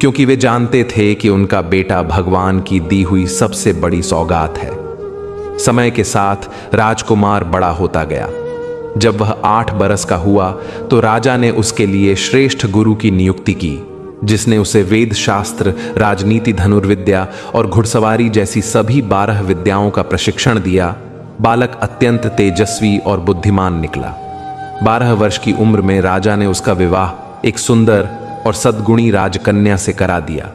क्योंकि वे जानते थे कि उनका बेटा भगवान की दी हुई सबसे बड़ी सौगात है। समय के साथ राजकुमार बड़ा होता गया। जब वह 8 बरस का हुआ तो राजा ने उसके लिए श्रेष्ठ गुरु की नियुक्ति की, जिसने उसे वेद शास्त्र, राजनीति, धनुर्विद्या और घुड़सवारी जैसी सभी 12 विद्याओं का प्रशिक्षण दिया। बालक अत्यंत तेजस्वी और बुद्धिमान निकला। 12 वर्ष की उम्र में राजा ने उसका विवाह एक सुंदर और सद्गुणी राजकन्या से करा दिया,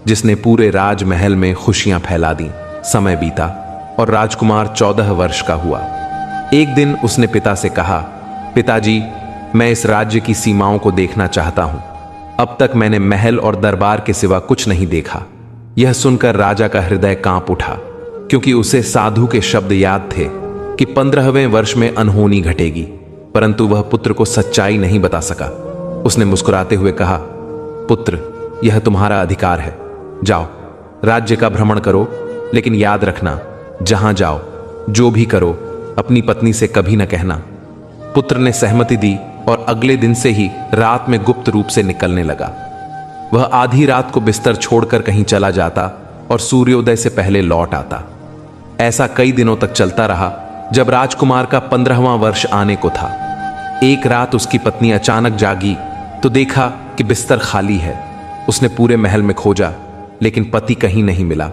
जिसने पूरे राजमहल में खुशियां फैला दी। समय बीता और राजकुमार 14 वर्ष का हुआ। एक दिन उसने पिता से कहा, पिताजी, मैं इस राज्य की सीमाओं को देखना चाहता हूं। अब तक मैंने महल और दरबार के सिवा कुछ नहीं देखा। यह सुनकर राजा का हृदय कांप उठा, क्योंकि उसे साधु के शब्द याद थे कि 15वें वर्ष में अनहोनी घटेगी, परंतु वह पुत्र को सच्चाई नहीं बता सका। उसने मुस्कुराते हुए कहा, पुत्र, यह तुम्हारा अधिकार है। जाओ, राज्य का भ्रमण करो, लेकिन याद रखना, जहां जाओ, जो भी करो, अपनी पत्नी से कभी न कहना। पुत्र ने सहमति दी और अगले दिन से ही रात में गुप्त रूप से निकलने लगा। वह आधी रात को बिस्तर छोड़कर कहीं चला जाता और सूर्योदय से पहले लौट आता। ऐसा कई दिनों तक चलता रहा। जब राजकुमार का 15वां वर्ष आने को था, एक रात उसकी पत्नी अचानक जागी तो देखा कि बिस्तर खाली है। उसने पूरे महल में खोजा, लेकिन पति कहीं नहीं मिला।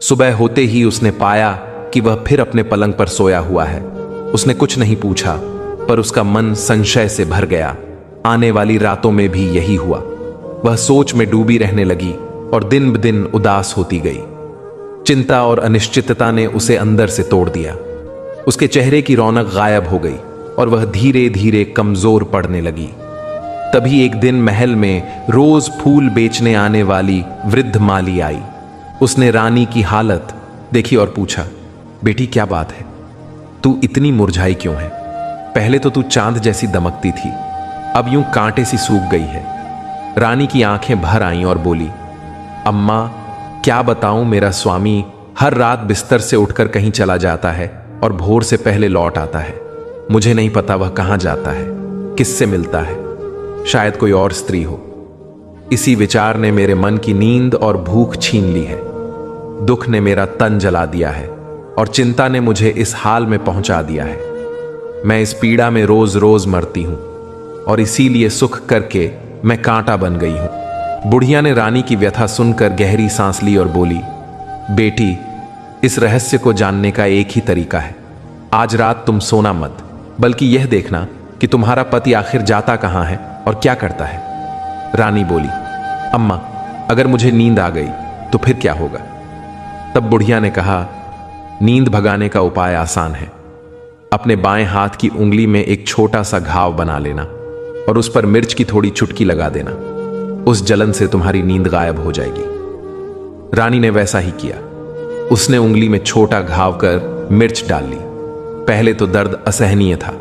सुबह होते ही उसने पाया कि वह फिर अपने पलंग पर सोया हुआ है। उसने कुछ नहीं पूछा, पर उसका मन संशय से भर गया। आने वाली रातों में भी यही हुआ। वह सोच में डूबी रहने लगी और दिन ब दिन उदास होती गई। चिंता और अनिश्चितता ने उसे अंदर से तोड़ दिया। उसके चेहरे की रौनक गायब हो गई और वह धीरे धीरे कमजोर पड़ने लगी। तभी एक दिन महल में रोज फूल बेचने आने वाली वृद्ध माली आई। उसने रानी की हालत देखी और पूछा, बेटी, क्या बात है? तू इतनी मुरझाई क्यों है? पहले तो तू चांद जैसी दमकती थी, अब यूं कांटे सी सूख गई है। रानी की आंखें भर आईं और बोली, अम्मा, क्या बताऊं, मेरा स्वामी हर रात बिस्तर से उठकर कहीं चला जाता है और भोर से पहले लौट आता है। मुझे नहीं पता वह कहां जाता है, किससे मिलता है, शायद कोई और स्त्री हो। इसी विचार ने मेरे मन की नींद और भूख छीन ली है। दुख ने मेरा तन जला दिया है और चिंता ने मुझे इस हाल में पहुंचा दिया है। मैं इस पीड़ा में रोज रोज मरती हूं और इसीलिए सुख करके मैं कांटा बन गई हूं। बुढ़िया ने रानी की व्यथा सुनकर गहरी सांस ली और बोली, बेटी, इस रहस्य को जानने का एक ही तरीका है। आज रात तुम सोना मत, बल्कि यह देखना कि तुम्हारा पति आखिर जाता कहां है और क्या करता है। रानी बोली, अम्मा, अगर मुझे नींद आ गई तो फिर क्या होगा? तब बुढ़िया ने कहा, नींद भगाने का उपाय आसान है। अपने बाएं हाथ की उंगली में एक छोटा सा घाव बना लेना और उस पर मिर्च की थोड़ी चुटकी लगा देना। उस जलन से तुम्हारी नींद गायब हो जाएगी। रानी ने वैसा ही किया। उसने उंगली में छोटा घाव कर मिर्च डाल ली। पहले तो दर्द असहनीय था,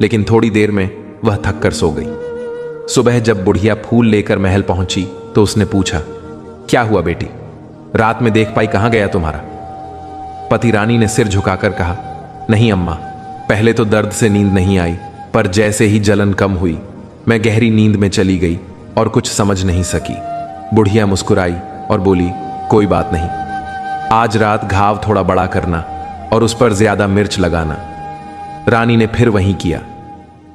लेकिन थोड़ी देर में वह थक कर सो गई। सुबह जब बुढ़िया फूल लेकर महल पहुंची तो उसने पूछा, क्या हुआ बेटी? रात में देख पाई कहां गया तुम्हारा? पति रानी ने सिर झुकाकर कहा, नहीं अम्मा, पहले तो दर्द से नींद नहीं आई, पर जैसे ही जलन कम हुई मैं गहरी नींद में चली गई और कुछ समझ नहीं सकी। बुढ़िया मुस्कुराई और बोली, कोई बात नहीं, आज रात घाव थोड़ा बड़ा करना और उस पर ज्यादा मिर्च लगाना। रानी ने फिर वही किया।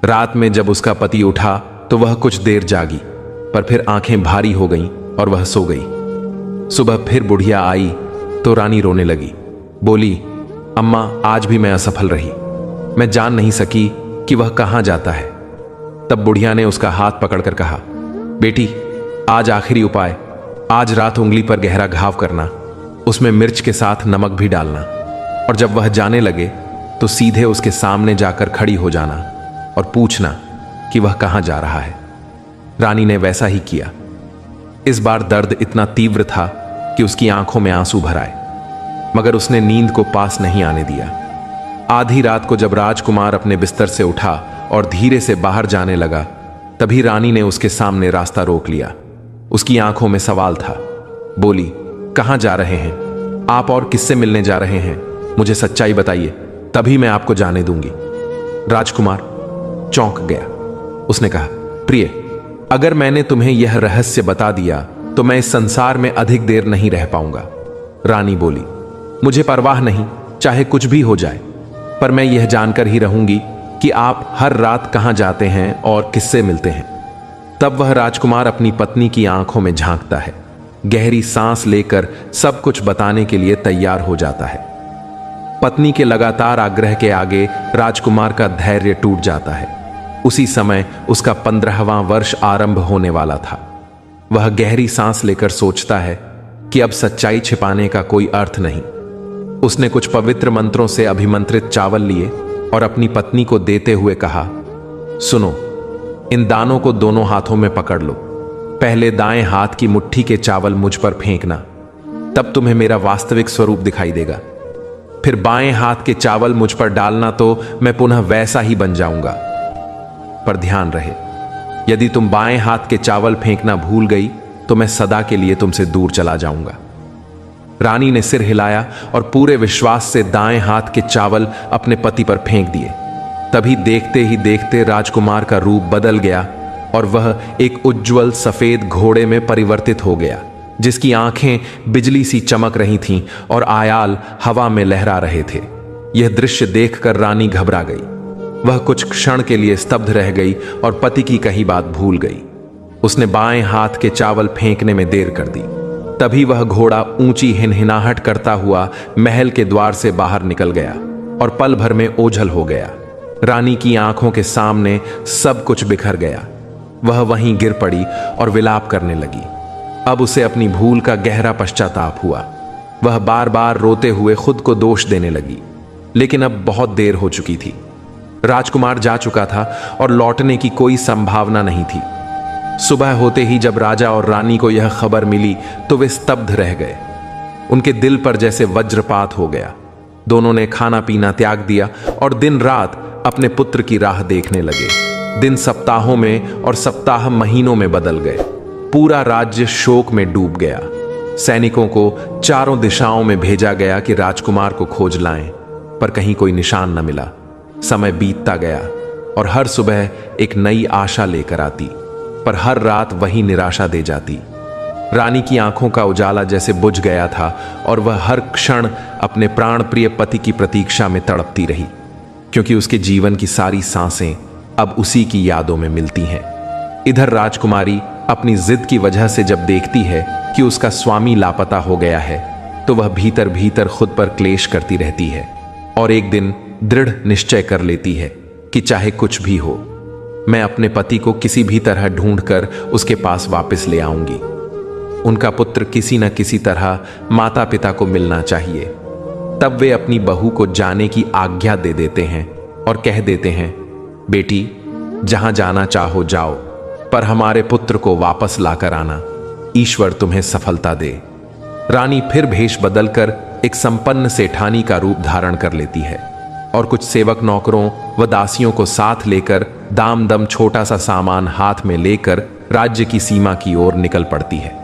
रात में जब उसका पति उठा तो वह कुछ देर जागी, पर फिर आंखें भारी हो गईं और वह सो गई। सुबह फिर बुढ़िया आई तो रानी रोने लगी। बोली, अम्मा, आज भी मैं असफल रही। मैं जान नहीं सकी कि वह कहां जाता है। तब बुढ़िया ने उसका हाथ पकड़कर कहा, बेटी, आज आखिरी उपाय, आज रात उंगली पर गहरा घाव करना, उसमें मिर्च के साथ नमक भी डालना, और जब वह जाने लगे तो सीधे उसके सामने जाकर खड़ी हो जाना और पूछना कि वह कहां जा रहा है। रानी ने वैसा ही किया। इस बार दर्द इतना तीव्र था कि उसकी आंखों में आंसू भर आए, मगर उसने नींद को पास नहीं आने दिया। आधी रात को जब राजकुमार अपने बिस्तर से उठा और धीरे से बाहर जाने लगा, तभी रानी ने उसके सामने रास्ता रोक लिया। उसकी आंखों में सवाल था। बोली, कहां जा रहे हैं आप और किससे मिलने जा रहे हैं? मुझे सच्चाई बताइए, तभी मैं आपको जाने दूंगी। राजकुमार चौंक गया। उसने कहा, प्रिय, अगर मैंने तुम्हें यह रहस्य बता दिया तो मैं इस संसार में अधिक देर नहीं रह पाऊंगा। रानी बोली, मुझे परवाह नहीं, चाहे कुछ भी हो जाए, पर मैं यह जानकर ही रहूंगी कि आप हर रात कहां जाते हैं और किससे मिलते हैं। तब वह राजकुमार अपनी पत्नी की आंखों में झांकता है, गहरी सांस लेकर सब कुछ बताने के लिए तैयार हो जाता है। पत्नी के लगातार आग्रह के आगे राजकुमार का धैर्य टूट जाता है। उसी समय उसका 15वां वर्ष आरंभ होने वाला था। वह गहरी सांस लेकर सोचता है कि अब सच्चाई छिपाने का कोई अर्थ नहीं। उसने कुछ पवित्र मंत्रों से अभिमंत्रित चावल लिए और अपनी पत्नी को देते हुए कहा, सुनो, इन दानों को दोनों हाथों में पकड़ लो। पहले दाएं हाथ की मुट्ठी के चावल मुझ पर फेंकना, तब तुम्हें मेरा वास्तविक स्वरूप दिखाई देगा। फिर बाएं हाथ के चावल मुझ पर डालना तो मैं पुनः वैसा ही बन जाऊंगा। पर ध्यान रहे, यदि तुम बाएं हाथ के चावल फेंकना भूल गई तो मैं सदा के लिए तुमसे दूर चला जाऊंगा। रानी ने सिर हिलाया और पूरे विश्वास से दाएं हाथ के चावल अपने पति पर फेंक दिए। तभी देखते ही देखते राजकुमार का रूप बदल गया और वह एक उज्जवल सफेद घोड़े में परिवर्तित हो गया, जिसकी आंखें बिजली सी चमक रही थीं और आयाल हवा में लहरा रहे थे। यह दृश्य देखकर रानी घबरा गई। वह कुछ क्षण के लिए स्तब्ध रह गई और पति की कही बात भूल गई। उसने बाएं हाथ के चावल फेंकने में देर कर दी। तभी वह घोड़ा ऊंची हिनहिनाहट करता हुआ महल के द्वार से बाहर निकल गया और पल भर में ओझल हो गया। रानी की आंखों के सामने सब कुछ बिखर गया। वह वहीं गिर पड़ी और विलाप करने लगी। अब उसे अपनी भूल का गहरा पश्चाताप हुआ। वह बार बार रोते हुए खुद को दोष देने लगी, लेकिन अब बहुत देर हो चुकी थी। राजकुमार जा चुका था और लौटने की कोई संभावना नहीं थी। सुबह होते ही जब राजा और रानी को यह खबर मिली तो वे स्तब्ध रह गए। उनके दिल पर जैसे वज्रपात हो गया। दोनों ने खाना पीना त्याग दिया और दिन रात अपने पुत्र की राह देखने लगे। दिन सप्ताहों में और सप्ताह महीनों में बदल गए। पूरा राज्य शोक में डूब गया। सैनिकों को चारों दिशाओं में भेजा गया कि राजकुमार को खोज लाएं, पर कहीं कोई निशान न मिला। समय बीतता गया और हर सुबह एक नई आशा लेकर आती, पर हर रात वही निराशा दे जाती। रानी की आंखों का उजाला जैसे बुझ गया था और वह हर क्षण अपने प्राण प्रिय पति की प्रतीक्षा में तड़पती रही, क्योंकि उसके जीवन की सारी सांसें अब उसी की यादों में मिलती हैं। इधर राजकुमारी अपनी जिद की वजह से जब देखती है कि उसका स्वामी लापता हो गया है, तो वह भीतर भीतर खुद पर क्लेश करती रहती है और एक दिन दृढ़ निश्चय कर लेती है कि चाहे कुछ भी हो, मैं अपने पति को किसी भी तरह ढूंढकर उसके पास वापस ले आऊंगी। उनका पुत्र किसी न किसी तरह माता पिता को मिलना चाहिए। तब वे अपनी बहू को जाने की आज्ञा दे देते हैं और कह देते हैं, बेटी, जहां जाना चाहो जाओ, पर हमारे पुत्र को वापस लाकर आना। ईश्वर तुम्हें सफलता दे। रानी फिर भेष बदलकर एक संपन्न सेठानी का रूप धारण कर लेती है और कुछ सेवक नौकरों व दासियों को साथ लेकर दाम दम छोटा सा सामान हाथ में लेकर राज्य की सीमा की ओर निकल पड़ती है।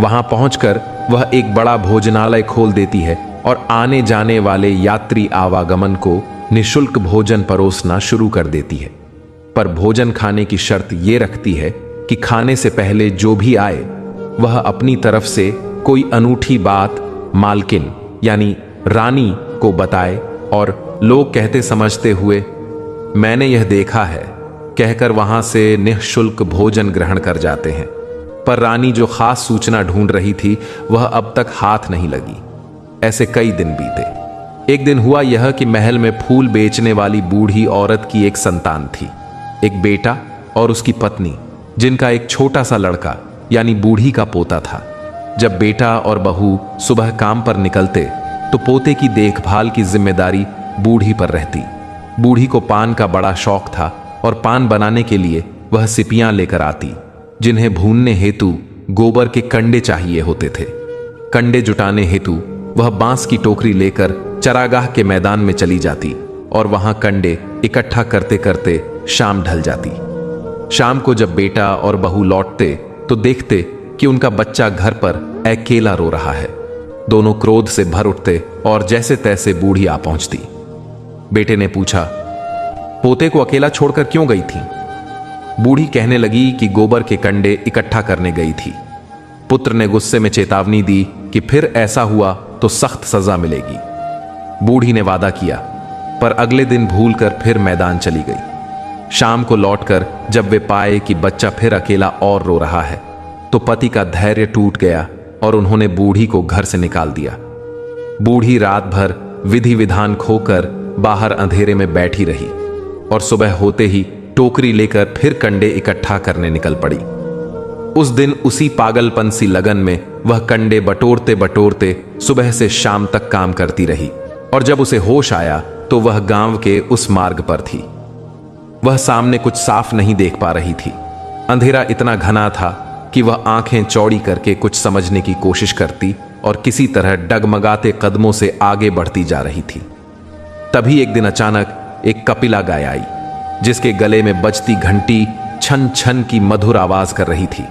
वहां पहुंचकर वह एक बड़ा भोजनालय खोल देती है और आने जाने वाले यात्री आवागमन को निशुल्क भोजन परोसना शुरू कर देती है। पर भोजन खाने की शर्त यह रखती है कि खाने से पहले जो भी आए वह अपनी तरफ से कोई अनूठी बात मालकिन यानी रानी को बताए और लोग कहते समझते हुए मैंने यह देखा है कहकर वहां से निःशुल्क भोजन ग्रहण कर जाते हैं। पर रानी जो खास सूचना ढूंढ रही थी वह अब तक हाथ नहीं लगी। ऐसे कई दिन बीते। एक दिन हुआ यह कि महल में फूल बेचने वाली बूढ़ी औरत की एक संतान थी, एक बेटा और उसकी पत्नी, जिनका एक छोटा सा लड़का यानी बूढ़ी का पोता था। जब बेटा और बहू सुबह काम पर निकलते तो पोते की देखभाल की जिम्मेदारी बूढ़ी पर रहती। बूढ़ी को पान का बड़ा शौक था और पान बनाने के लिए वह सिपियां लेकर आती, जिन्हें भूनने हेतु गोबर के कंडे चाहिए होते थे। कंडे जुटाने हेतु वह बांस की टोकरी लेकर चरागाह के मैदान में चली जाती और वहां कंडे इकट्ठा करते करते शाम ढल जाती। शाम को जब बेटा और बहू लौटते तो देखते कि उनका बच्चा घर पर अकेला रो रहा है। दोनों क्रोध से भर उठते और जैसे तैसे बूढ़ी आ पहुंचती। बेटे ने पूछा, पोते को अकेला छोड़कर क्यों गई थी? बूढ़ी कहने लगी कि गोबर के कंडे इकट्ठा करने गई थी। पुत्र ने गुस्से में चेतावनी दी कि फिर ऐसा हुआ तो सख्त सजा मिलेगी। बूढ़ी ने वादा किया, पर अगले दिन भूलकर फिर मैदान चली गई। शाम को लौटकर जब वे पाए कि बच्चा फिर अकेला और रो रहा है तो पति का धैर्य टूट गया और उन्होंने बूढ़ी को घर से निकाल दिया। बूढ़ी रात भर विधि विधान खोकर बाहर अंधेरे में बैठी रही और सुबह होते ही टोकरी लेकर फिर कंडे इकट्ठा करने निकल पड़ी। उस दिन उसी पागलपन सी लगन में वह कंडे बटोरते बटोरते सुबह से शाम तक काम करती रही और जब उसे होश आया तो वह गांव के उस मार्ग पर थी। वह सामने कुछ साफ नहीं देख पा रही थी। अंधेरा इतना घना था कि वह आंखें चौड़ी करके कुछ समझने की कोशिश करती और किसी तरह डगमगाते कदमों से आगे बढ़ती जा रही थी। तभी एक दिन अचानक एक कपिला गाय आई, जिसके गले में बजती घंटी छन छन की मधुर आवाज कर रही थी।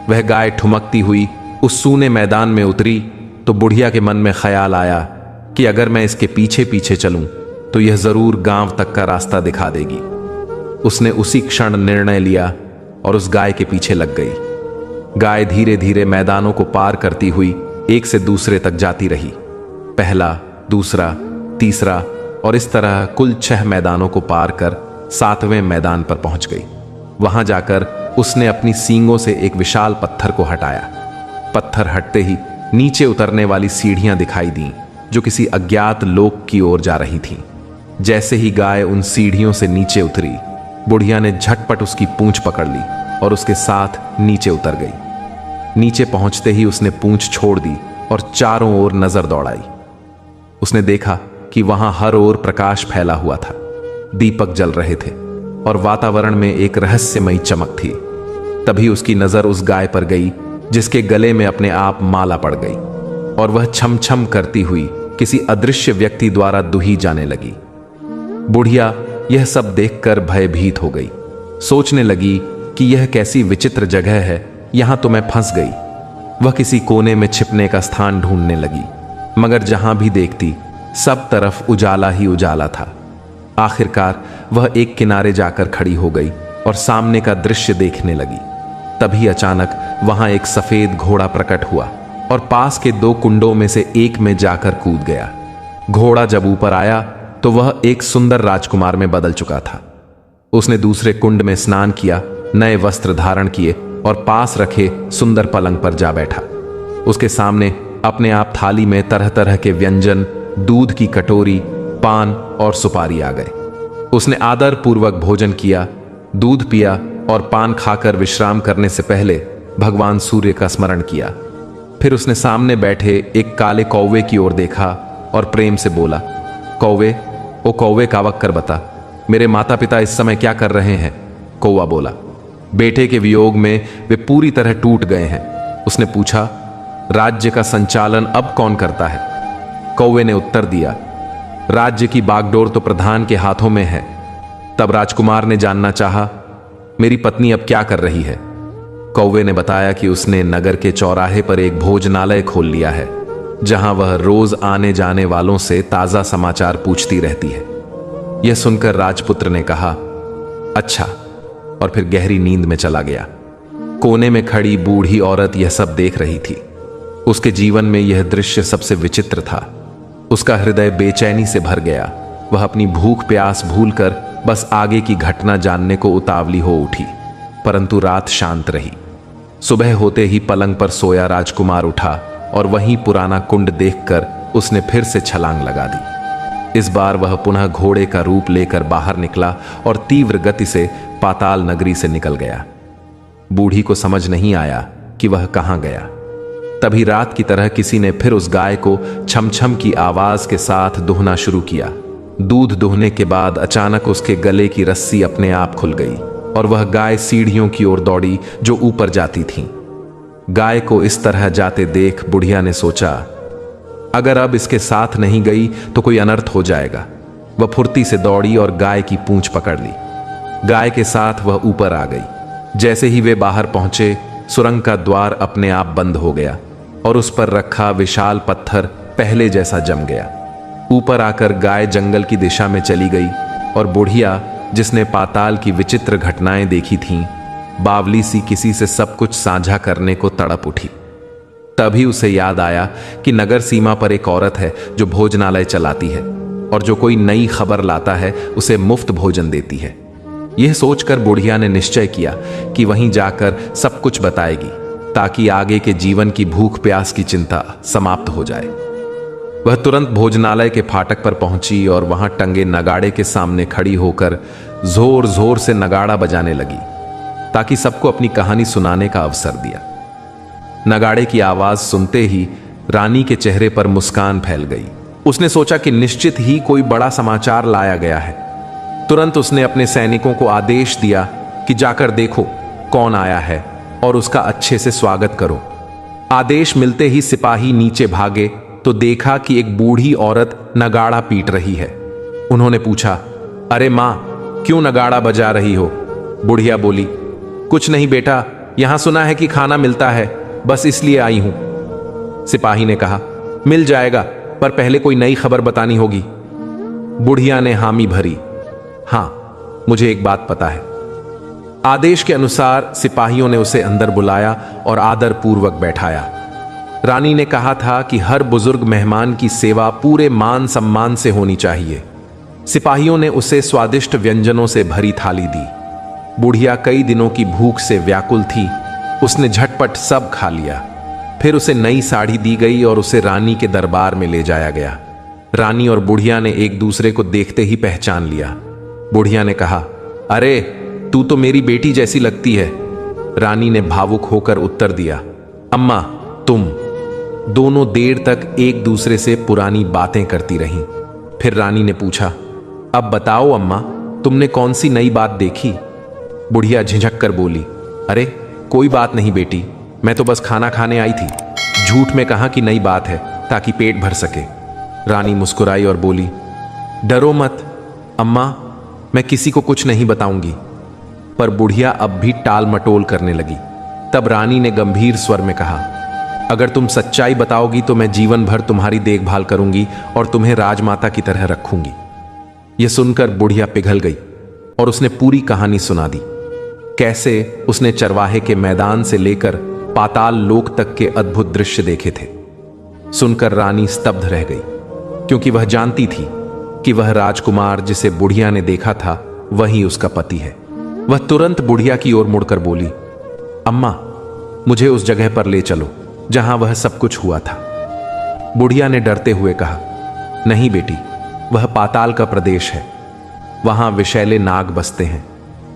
वह गाय ठुमकती हुई उस सूने मैदान में उतरी तो बुढ़िया के मन में ख्याल आया कि अगर मैं इसके पीछे पीछे चलूं तो यह जरूर गांव तक का रास्ता दिखा देगी। उसने उसी क्षण निर्णय लिया और उस गाय के पीछे लग गई। गाय धीरे धीरे मैदानों को पार करती हुई एक से दूसरे तक जाती रही। पहला, दूसरा, तीसरा और इस तरह कुल 6 मैदानों को पार कर 7वें मैदान पर पहुंच गई। वहां जाकर उसने अपनी सींगों से एक विशाल पत्थर को हटाया। पत्थर हटते ही नीचे उतरने वाली सीढ़ियां दिखाई दीं, जो किसी अज्ञात लोक की ओर जा रही थीं। जैसे ही गाय उन सीढ़ियों से नीचे उतरी, बुढ़िया ने झटपट उसकी पूंछ पकड़ ली और उसके साथ नीचे उतर गई। नीचे पहुंचते ही उसने पूंछ छोड़ दी और चारों ओर नजर दौड़ाई। उसने देखा कि वहां हर ओर प्रकाश फैला हुआ था। दीपक जल रहे थे और वातावरण में एक रहस्यमयी चमक थी। तभी उसकी नजर उस गाय पर गई जिसके गले में अपने आप माला पड़ गई और वह छम छम करती हुई किसी अदृश्य व्यक्ति द्वारा दुही जाने लगी। बुढ़िया यह सब देखकर भयभीत हो गई। सोचने लगी कि यह कैसी विचित्र जगह है, यहां तो मैं फंस गई। वह किसी कोने में छिपने का स्थान ढूंढने लगी, मगर जहां भी देखती सब तरफ उजाला ही उजाला था। आखिरकार वह एक किनारे जाकर खड़ी हो गई और सामने का दृश्य देखने लगी। तभी अचानक वहां एक सफेद घोड़ा प्रकट हुआ और पास के 2 कुंडों में से एक में जाकर कूद गया। घोड़ा जब ऊपर आया तो वह एक सुंदर राजकुमार में बदल चुका था। उसने दूसरे कुंड में स्नान किया, नए वस्त्र धारण किए और पास रखे सुंदर पलंग पर जा बैठा। उसके सामने अपने आप थाली में तरह तरह के व्यंजन, दूध की कटोरी, पान और सुपारी आ गए। उसने आदर पूर्वक भोजन किया, दूध पिया और पान खाकर विश्राम करने से पहले भगवान सूर्य का स्मरण किया। फिर उसने सामने बैठे एक काले कौवे की ओर देखा और प्रेम से बोला, कौवे, ओ कौवे कावक कर बता, मेरे माता पिता इस समय क्या कर रहे हैं? कौवा बोला। बेटे के वियोग में वे पूरी तरह टूट गए हैं। उसने पूछा, राज्य का संचालन अब कौन करता है? कौवे ने उत्तर दिया, राज्य की बागडोर तो प्रधान के हाथों में है। तब राजकुमार ने जानना चाहा, मेरी पत्नी अब क्या कर रही है? कौवे ने बताया कि उसने नगर के चौराहे पर एक भोजनालय खोल लिया है, जहां वह रोज आने जाने वालों से ताजा समाचार पूछती रहती है। यह सुनकर राजपुत्र ने कहा, अच्छा, और फिर गहरी नींद में चला गया। कोने में खड़ी बूढ़ी औरत यह सब देख रही थी। उसके जीवन में यह दृश्य सबसे विचित्र था। उसका हृदय बेचैनी से भर गया। वह अपनी भूख प्यास भूलकर बस आगे की घटना जानने को उतावली हो उठी। परंतु रात शांत रही। सुबह होते ही पलंग पर सोया राजकुमार उठा और वहीं पुराना कुंड देखकर उसने फिर से छलांग लगा दी। इस बार वह पुनः घोड़े का रूप लेकर बाहर निकला और तीव्र गति से पाताल नगरी से निकल गया। बूढ़ी को समझ नहीं आया कि वह कहां गया। तभी रात की तरह किसी ने फिर उस गाय को छमछम की आवाज के साथ दुहना शुरू किया। दूध दुहने के बाद अचानक उसके गले की रस्सी अपने आप खुल गई और वह गाय सीढ़ियों की ओर दौड़ी जो ऊपर जाती थीं। गाय को इस तरह जाते देख बुढ़िया ने सोचा, अगर अब इसके साथ नहीं गई तो कोई अनर्थ हो जाएगा। वह फुर्ती से दौड़ी और गाय की पूंछ पकड़ ली। गाय के साथ वह ऊपर आ गई। जैसे ही वे बाहर पहुंचे, सुरंग का द्वार अपने आप बंद हो गया और उस पर रखा विशाल पत्थर पहले जैसा जम गया। ऊपर आकर गाय जंगल की दिशा में चली गई और बुढ़िया, जिसने पाताल की विचित्र घटनाएं देखी थीं, बावली सी किसी से सब कुछ साझा करने को तड़प उठी। तभी उसे याद आया कि नगर सीमा पर एक औरत है जो भोजनालय चलाती है और जो कोई नई खबर लाता है उसे मुफ्त भोजन देती है। यह सोचकर बुढ़िया ने निश्चय किया कि वहीं जाकर सब कुछ बताएगी ताकि आगे के जीवन की भूख प्यास की चिंता समाप्त हो जाए। वह तुरंत भोजनालय के फाटक पर पहुंची और वहां टंगे नगाड़े के सामने खड़ी होकर जोर जोर से नगाड़ा बजाने लगी ताकि सबको अपनी कहानी सुनाने का अवसर दिया। नगाड़े की आवाज सुनते ही रानी के चेहरे पर मुस्कान फैल गई। उसने सोचा कि निश्चित ही कोई बड़ा समाचार लाया गया है। तुरंत उसने अपने सैनिकों को आदेश दिया कि जाकर देखो कौन आया है और उसका अच्छे से स्वागत करो। आदेश मिलते ही सिपाही नीचे भागे तो देखा कि एक बूढ़ी औरत नगाड़ा पीट रही है। उन्होंने पूछा, अरे मां, क्यों नगाड़ा बजा रही हो? बुढ़िया बोली, कुछ नहीं बेटा, यहां सुना है कि खाना मिलता है, बस इसलिए आई हूं। सिपाही ने कहा, मिल जाएगा, पर पहले कोई नई खबर बतानी होगी। बुढ़िया ने हामी भरी, हां, मुझे एक बात पता है। आदेश के अनुसार सिपाहियों ने उसे अंदर बुलाया और आदर पूर्वक बैठाया। रानी ने कहा था कि हर बुजुर्ग मेहमान की सेवा पूरे मान सम्मान से होनी चाहिए। सिपाहियों ने उसे स्वादिष्ट व्यंजनों से भरी थाली दी। बुढ़िया कई दिनों की भूख से व्याकुल थी। उसने झटपट सब खा लिया। फिर उसे नई साड़ी दी गई और उसे रानी के दरबार में ले जाया गया। रानी और बुढ़िया ने एक दूसरे को देखते ही पहचान लिया। बुढ़िया ने कहा, अरे तू तो मेरी बेटी जैसी लगती है। रानी ने भावुक होकर उत्तर दिया, अम्मा तुम। दोनों देर तक एक दूसरे से पुरानी बातें करती रहीं। फिर रानी ने पूछा, अब बताओ अम्मा, तुमने कौन सी नई बात देखी? बुढ़िया झिझक कर बोली, अरे कोई बात नहीं बेटी, मैं तो बस खाना खाने आई थी। झूठ में कहा कि नई बात है ताकि पेट भर सके। रानी मुस्कुराई और बोली, डरो मत अम्मा, मैं किसी को कुछ नहीं बताऊंगी। पर बुढ़िया अब भी टाल मटोल करने लगी। तब रानी ने गंभीर स्वर में कहा, अगर तुम सच्चाई बताओगी तो मैं जीवन भर तुम्हारी देखभाल करूंगी और तुम्हें राजमाता की तरह रखूंगी। यह सुनकर बुढ़िया पिघल गई और उसने पूरी कहानी सुना दी। कैसे उसने चरवाहे के मैदान से लेकर पाताल लोक तक के अद्भुत दृश्य देखे थे। सुनकर रानी स्तब्ध रह गई, क्योंकि वह जानती थी कि वह राजकुमार जिसे बुढ़िया ने देखा था वही उसका पति है। वह तुरंत बुढ़िया की ओर मुड़कर बोली, अम्मा मुझे उस जगह पर ले चलो जहां वह सब कुछ हुआ था। बुढ़िया ने डरते हुए कहा, नहीं बेटी, वह पाताल का प्रदेश है। वहां विषैले नाग बसते हैं।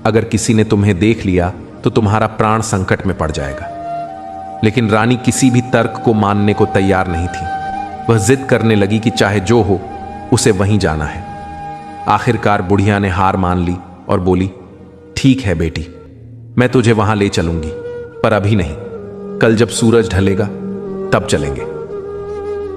अगर किसी ने तुम्हें देख लिया तो तुम्हारा प्राण संकट में पड़ जाएगा। लेकिन रानी किसी भी तर्क को मानने को तैयार नहीं थी। वह जिद करने लगी कि चाहे जो हो उसे वहीं जाना है। आखिरकार बुढ़िया ने हार मान ली और बोली, ठीक है बेटी, मैं तुझे वहां ले चलूंगी, पर अभी नहीं। कल जब सूरज ढलेगा तब चलेंगे।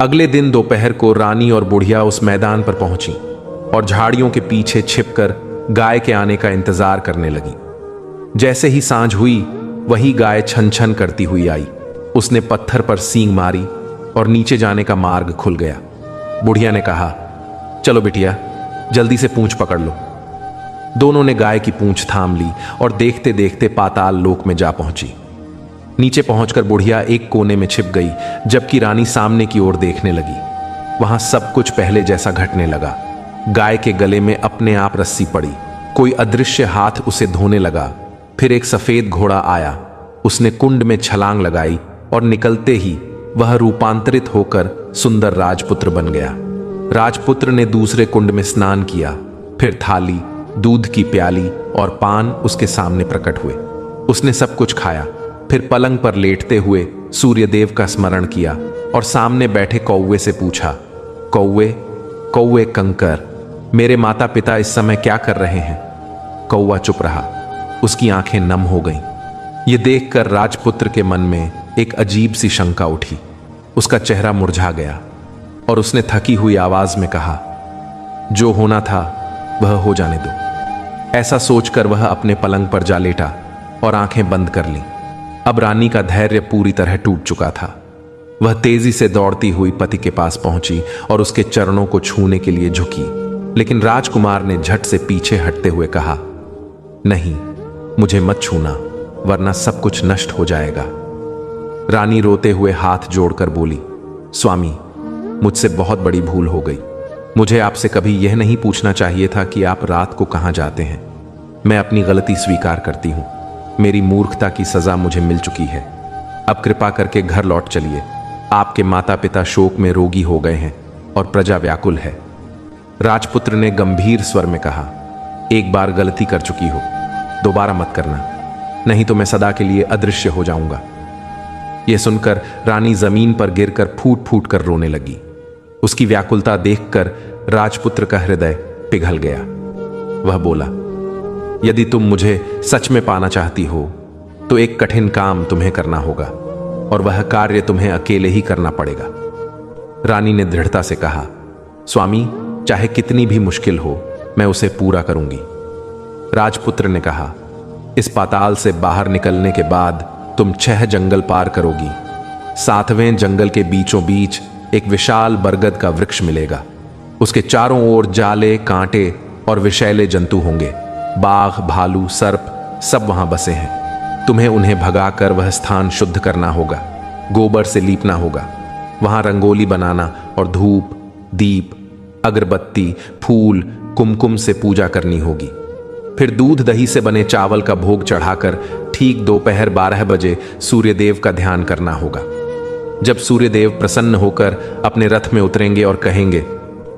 अगले दिन दोपहर को रानी और बुढ़िया उस मैदान पर पहुंची और झाड़ियों के पीछे छिपकर गाय के आने का इंतजार करने लगी। जैसे ही सांझ हुई, वही गाय छन छन करती हुई आई। उसने पत्थर पर सींग मारी और नीचे जाने का मार्ग खुल गया। बुढ़िया ने कहा, चलो बिटिया, जल्दी से पूंछ पकड़ लो। दोनों ने गाय की पूंछ थाम ली और देखते देखते पाताल लोक में जा पहुंची। नीचे पहुंचकर बुढ़िया एक कोने में छिप गई, जबकि रानी सामने की ओर देखने लगी। वहां सब कुछ पहले जैसा घटने लगा। गाय के गले में अपने आप रस्सी पड़ी, कोई अदृश्य हाथ उसे धोने लगा। फिर एक सफेद घोड़ा आया, उसने कुंड में छलांग लगाई और निकलते ही वह रूपांतरित होकर सुंदर राजपुत्र बन गया। राजपुत्र ने दूसरे कुंड में स्नान किया, फिर थाली, दूध की प्याली और पान उसके सामने प्रकट हुए। उसने सब कुछ खाया, फिर पलंग पर लेटते हुए सूर्यदेव का स्मरण किया और सामने बैठे कौवे से पूछा, कौवे कौवे कंकर, मेरे माता पिता इस समय क्या कर रहे हैं? कौवा चुप रहा, उसकी आंखें नम हो गईं। ये देखकर राजपुत्र के मन में एक अजीब सी शंका उठी। उसका चेहरा मुरझा गया और उसने थकी हुई आवाज में कहा, जो होना था वह हो जाने दो। ऐसा सोचकर वह अपने पलंग पर जा लेटा और आंखें बंद कर लीं। अब रानी का धैर्य पूरी तरह टूट चुका था। वह तेजी से दौड़ती हुई पति के पास पहुंची और उसके चरणों को छूने के लिए झुकी, लेकिन राजकुमार ने झट से पीछे हटते हुए कहा, नहीं, मुझे मत छूना, वरना सब कुछ नष्ट हो जाएगा। रानी रोते हुए हाथ जोड़कर बोली, स्वामी, मुझसे बहुत बड़ी भूल हो गई। मुझे आपसे कभी यह नहीं पूछना चाहिए था कि आप रात को कहां जाते हैं। मैं अपनी गलती स्वीकार करती हूं। मेरी मूर्खता की सजा मुझे मिल चुकी है। अब कृपा करके घर लौट चलिए। आपके माता पिता शोक में रोगी हो गए हैं और प्रजा व्याकुल है। राजपुत्र ने गंभीर स्वर में कहा, एक बार गलती कर चुकी हो, दोबारा मत करना, नहीं तो मैं सदा के लिए अदृश्य हो जाऊंगा। यह सुनकर रानी जमीन पर गिरकर फूट फूट कर रोने लगी। उसकी व्याकुलता देखकर राजपुत्र का हृदय पिघल गया। वह बोला, यदि तुम मुझे सच में पाना चाहती हो तो एक कठिन काम तुम्हें करना होगा और वह कार्य तुम्हें अकेले ही करना पड़ेगा। रानी ने दृढ़ता से कहा, स्वामी, चाहे कितनी भी मुश्किल हो, मैं उसे पूरा करूंगी। राजपुत्र ने कहा, इस पाताल से बाहर निकलने के बाद तुम 6 जंगल पार करोगी। 7वें जंगल के बीचों बीच एक विशाल बरगद का वृक्ष मिलेगा। उसके चारों ओर जाले, कांटे और विषैले जंतु होंगे। बाघ, भालू, सर्प सब वहां बसे हैं। तुम्हें उन्हें भगाकर वह स्थान शुद्ध करना होगा, गोबर से लीपना होगा। वहां रंगोली बनाना और धूप, दीप, अगरबत्ती, फूल, कुमकुम से पूजा करनी होगी। फिर दूध दही से बने चावल का भोग चढ़ाकर ठीक दोपहर 12 बजे सूर्यदेव का ध्यान करना होगा। जब सूर्यदेव प्रसन्न होकर अपने रथ में उतरेंगे और कहेंगे,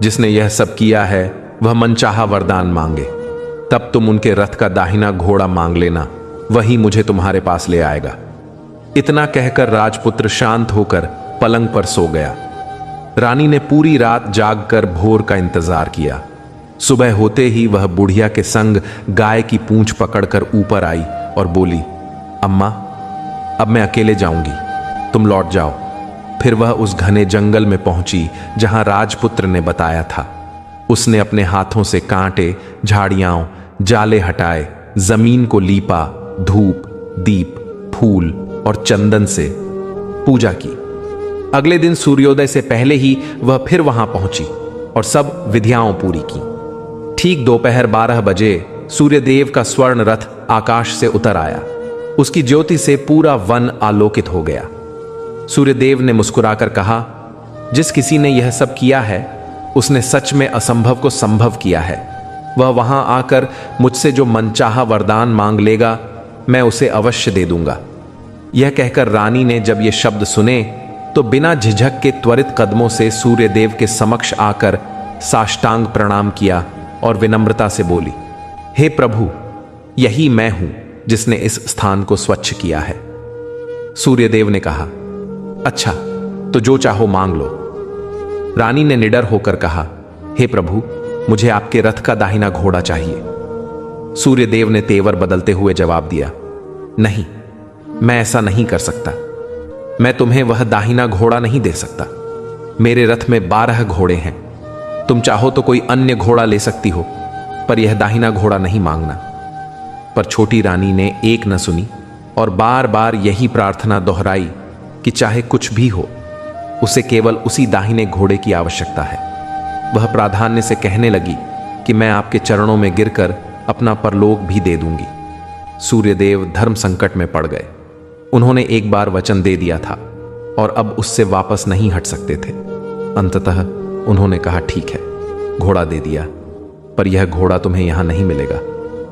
जिसने यह सब किया है वह मनचाहा वरदान मांगे, तब तुम उनके रथ का दाहिना घोड़ा मांग लेना, वही मुझे तुम्हारे पास ले आएगा। इतना कहकर राजपुत्र शांत होकर पलंग पर सो गया। रानी ने पूरी रात जागकर भोर का इंतजार किया। सुबह होते ही वह बुढ़िया के संग गाय की पूंछ पकड़कर ऊपर आई और बोली, अम्मा, अब मैं अकेले जाऊंगी, तुम लौट जाओ। फिर वह उस घने जंगल में पहुंची जहां राजपुत्र ने बताया था। उसने अपने हाथों से कांटे, झाड़ियां, जाले हटाए, जमीन को लीपा, धूप, दीप, फूल और चंदन से पूजा की। अगले दिन सूर्योदय से पहले ही वह फिर वहां पहुंची और सब विधियां पूरी की। ठीक दोपहर 12 बजे सूर्यदेव का स्वर्ण रथ आकाश से उतर आया। उसकी ज्योति से पूरा वन आलोकित हो गया। सूर्यदेव ने मुस्कुराकर कहा, जिस किसी ने यह सब किया है उसने सच में असंभव को संभव किया है। वह वहां आकर मुझसे जो मनचाहा वरदान मांग लेगा, मैं उसे अवश्य दे दूंगा। यह कहकर रानी ने जब ये शब्द सुने तो बिना झिझक के त्वरित कदमों से सूर्यदेव के समक्ष आकर साष्टांग प्रणाम किया और विनम्रता से बोली, हे प्रभु, यही मैं हूं जिसने इस स्थान को स्वच्छ किया है। सूर्यदेव ने कहा, अच्छा, तो जो चाहो मांग लो। रानी ने निडर होकर कहा, हे प्रभु, मुझे आपके रथ का दाहिना घोड़ा चाहिए। सूर्यदेव ने तेवर बदलते हुए जवाब दिया, नहीं, मैं ऐसा नहीं कर सकता। मैं तुम्हें वह दाहिना घोड़ा नहीं दे सकता। मेरे रथ में 12 घोड़े हैं। तुम चाहो तो कोई अन्य घोड़ा ले सकती हो, पर यह दाहिना घोड़ा नहीं मांगना। पर छोटी रानी ने एक न सुनी और बार बार यही प्रार्थना दोहराई कि चाहे कुछ भी हो, उसे केवल उसी दाहिने घोड़े की आवश्यकता है। वह प्राधान्य से कहने लगी कि मैं आपके चरणों में गिरकर अपना परलोक भी दे दूंगी। सूर्यदेव धर्म संकट में पड़ गए। उन्होंने एक बार वचन दे दिया था और अब उससे वापस नहीं हट सकते थे। अंततः उन्होंने कहा, ठीक है, घोड़ा दे दिया, पर यह घोड़ा तुम्हें यहां नहीं मिलेगा,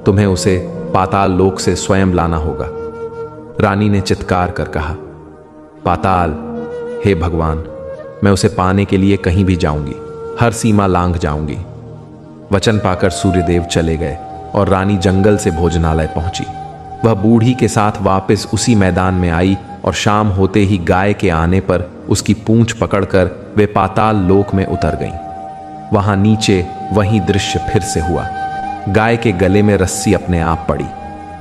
तुम्हें उसे पाताल लोक से स्वयं लाना होगा। रानी ने चित्कार कर कहा, पाताल, हे भगवान, मैं उसे पाने के लिए कहीं भी जाऊंगी, हर सीमा लांघ जाऊंगी। वचन पाकर सूर्यदेव चले गए और रानी जंगल से भोजनालय पहुंची। वह बूढ़ी के साथ वापस उसी मैदान में आई और शाम होते ही गाय के आने पर उसकी पूंछ पकड़कर वे पाताल लोक में उतर गईं। वहां नीचे वही दृश्य फिर से हुआ। गाय के गले में रस्सी अपने आप पड़ी।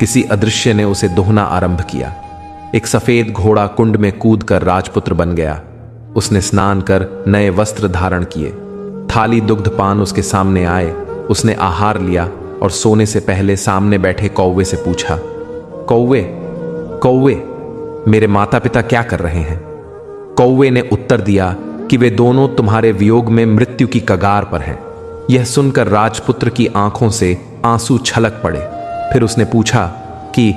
किसी अदृश्य ने उसे दोहना आरंभ किया। एक सफेद घोड़ा कुंड में कूदकर राजपुत्र बन गया। उसने स्नान कर नए वस्त्र धारण किए। थाली दुग्ध पान उसके सामने आए। उसने आहार लिया और सोने से पहले सामने बैठे कौवे से पूछा, कौवे, कौवे, मेरे माता पिता क्या कर रहे हैं? कौवे ने उत्तर दिया कि वे दोनों तुम्हारे वियोग में मृत्यु की कगार पर हैं। यह सुनकर राजपुत्र की आंखों से आंसू छलक पड़े। फिर उसने पूछा कि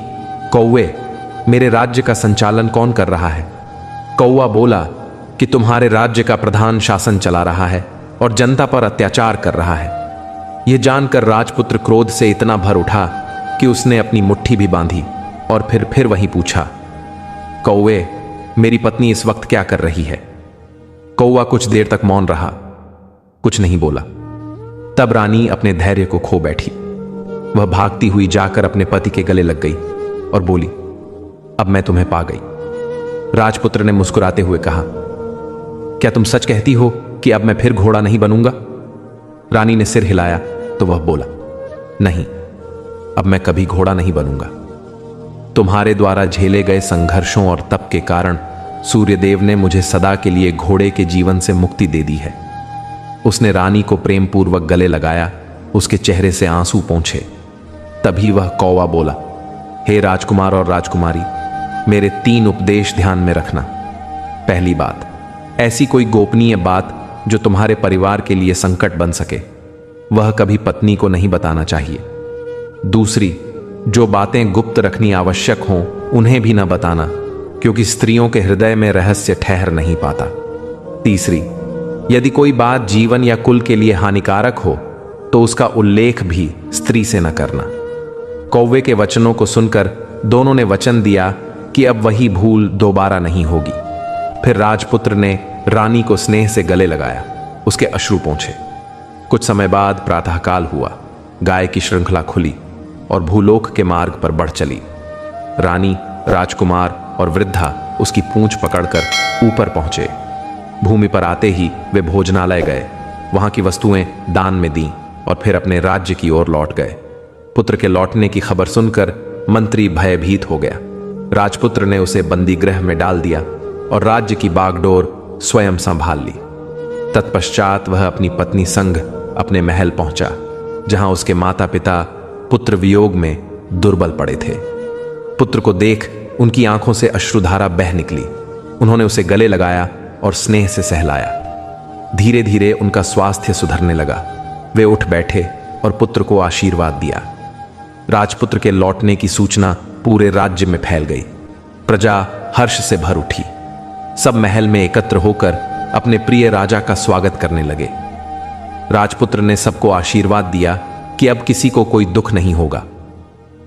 कौवे, मेरे राज्य का संचालन कौन कर रहा है? कौवा बोला कि तुम्हारे राज्य का प्रधान शासन चला रहा है और जनता पर अत्याचार कर रहा है। यह जानकर राजपुत्र क्रोध से इतना भर उठा कि उसने अपनी मुट्ठी भी बांधी और फिर वही पूछा, कौवे, मेरी पत्नी इस वक्त क्या कर रही है? कौवा कुछ देर तक मौन रहा, कुछ नहीं बोला। तब रानी अपने धैर्य को खो बैठी। वह भागती हुई जाकर अपने पति के गले लग गई और बोली, अब मैं तुम्हें पा गई। राजपुत्र ने मुस्कुराते हुए कहा, क्या तुम सच कहती हो कि अब मैं फिर घोड़ा नहीं बनूंगा? रानी ने सिर हिलाया तो वह बोला, नहीं, अब मैं कभी घोड़ा नहीं बनूंगा। तुम्हारे द्वारा झेले गए संघर्षों और तप के कारण सूर्यदेव ने मुझे सदा के लिए घोड़े के जीवन से मुक्ति दे दी है। उसने रानी को प्रेम पूर्वक गले लगाया, उसके चेहरे से आंसू पोंछे। तभी वह कौवा बोला, हे राजकुमार और राजकुमारी, मेरे 3 उपदेश ध्यान में रखना। पहली बात, ऐसी कोई गोपनीय बात जो तुम्हारे परिवार के लिए संकट बन सके, वह कभी पत्नी को नहीं बताना चाहिए। दूसरी, जो बातें गुप्त रखनी आवश्यक हों उन्हें भी न बताना, क्योंकि स्त्रियों के हृदय में रहस्य ठहर नहीं पाता। तीसरी, यदि कोई बात जीवन या कुल के लिए हानिकारक हो तो उसका उल्लेख भी स्त्री से न करना। कौवे के वचनों को सुनकर दोनों ने वचन दिया कि अब वही भूल दोबारा नहीं होगी। फिर राजपुत्र ने रानी को स्नेह से गले लगाया, उसके अश्रु पोंछे। कुछ समय बाद प्रातःकाल हुआ। गाय की श्रृंखला खुली और भूलोक के मार्ग पर बढ़ चली। रानी, राजकुमार और वृद्धा उसकी पूंछ पकड़कर ऊपर पहुंचे। भूमि पर आते ही वे भोजनालय गए, वहां की वस्तुएं दान में दी और फिर अपने राज्य की ओर लौट गए। पुत्र के लौटने की खबर सुनकर मंत्री भयभीत हो गया। राजपुत्र ने उसे बंदी गृह में डाल दिया और राज्य की बागडोर स्वयं संभाल ली। तत्पश्चात वह अपनी पत्नी संग अपने महल पहुंचा, जहां उसके माता पिता पुत्र वियोग में दुर्बल पड़े थे। पुत्र को देख उनकी आंखों से अश्रुधारा बह निकली। उन्होंने उसे गले लगाया और स्नेह से सहलाया। धीरे धीरे उनका स्वास्थ्य सुधरने लगा। वे उठ बैठे और पुत्र को आशीर्वाद दिया। राजपुत्र के लौटने की सूचना पूरे राज्य में फैल गई। प्रजा हर्ष से भर उठी। सब महल में एकत्र होकर अपने प्रिय राजा का स्वागत करने लगे। राजपुत्र ने सबको आशीर्वाद दिया कि अब किसी को कोई दुख नहीं होगा।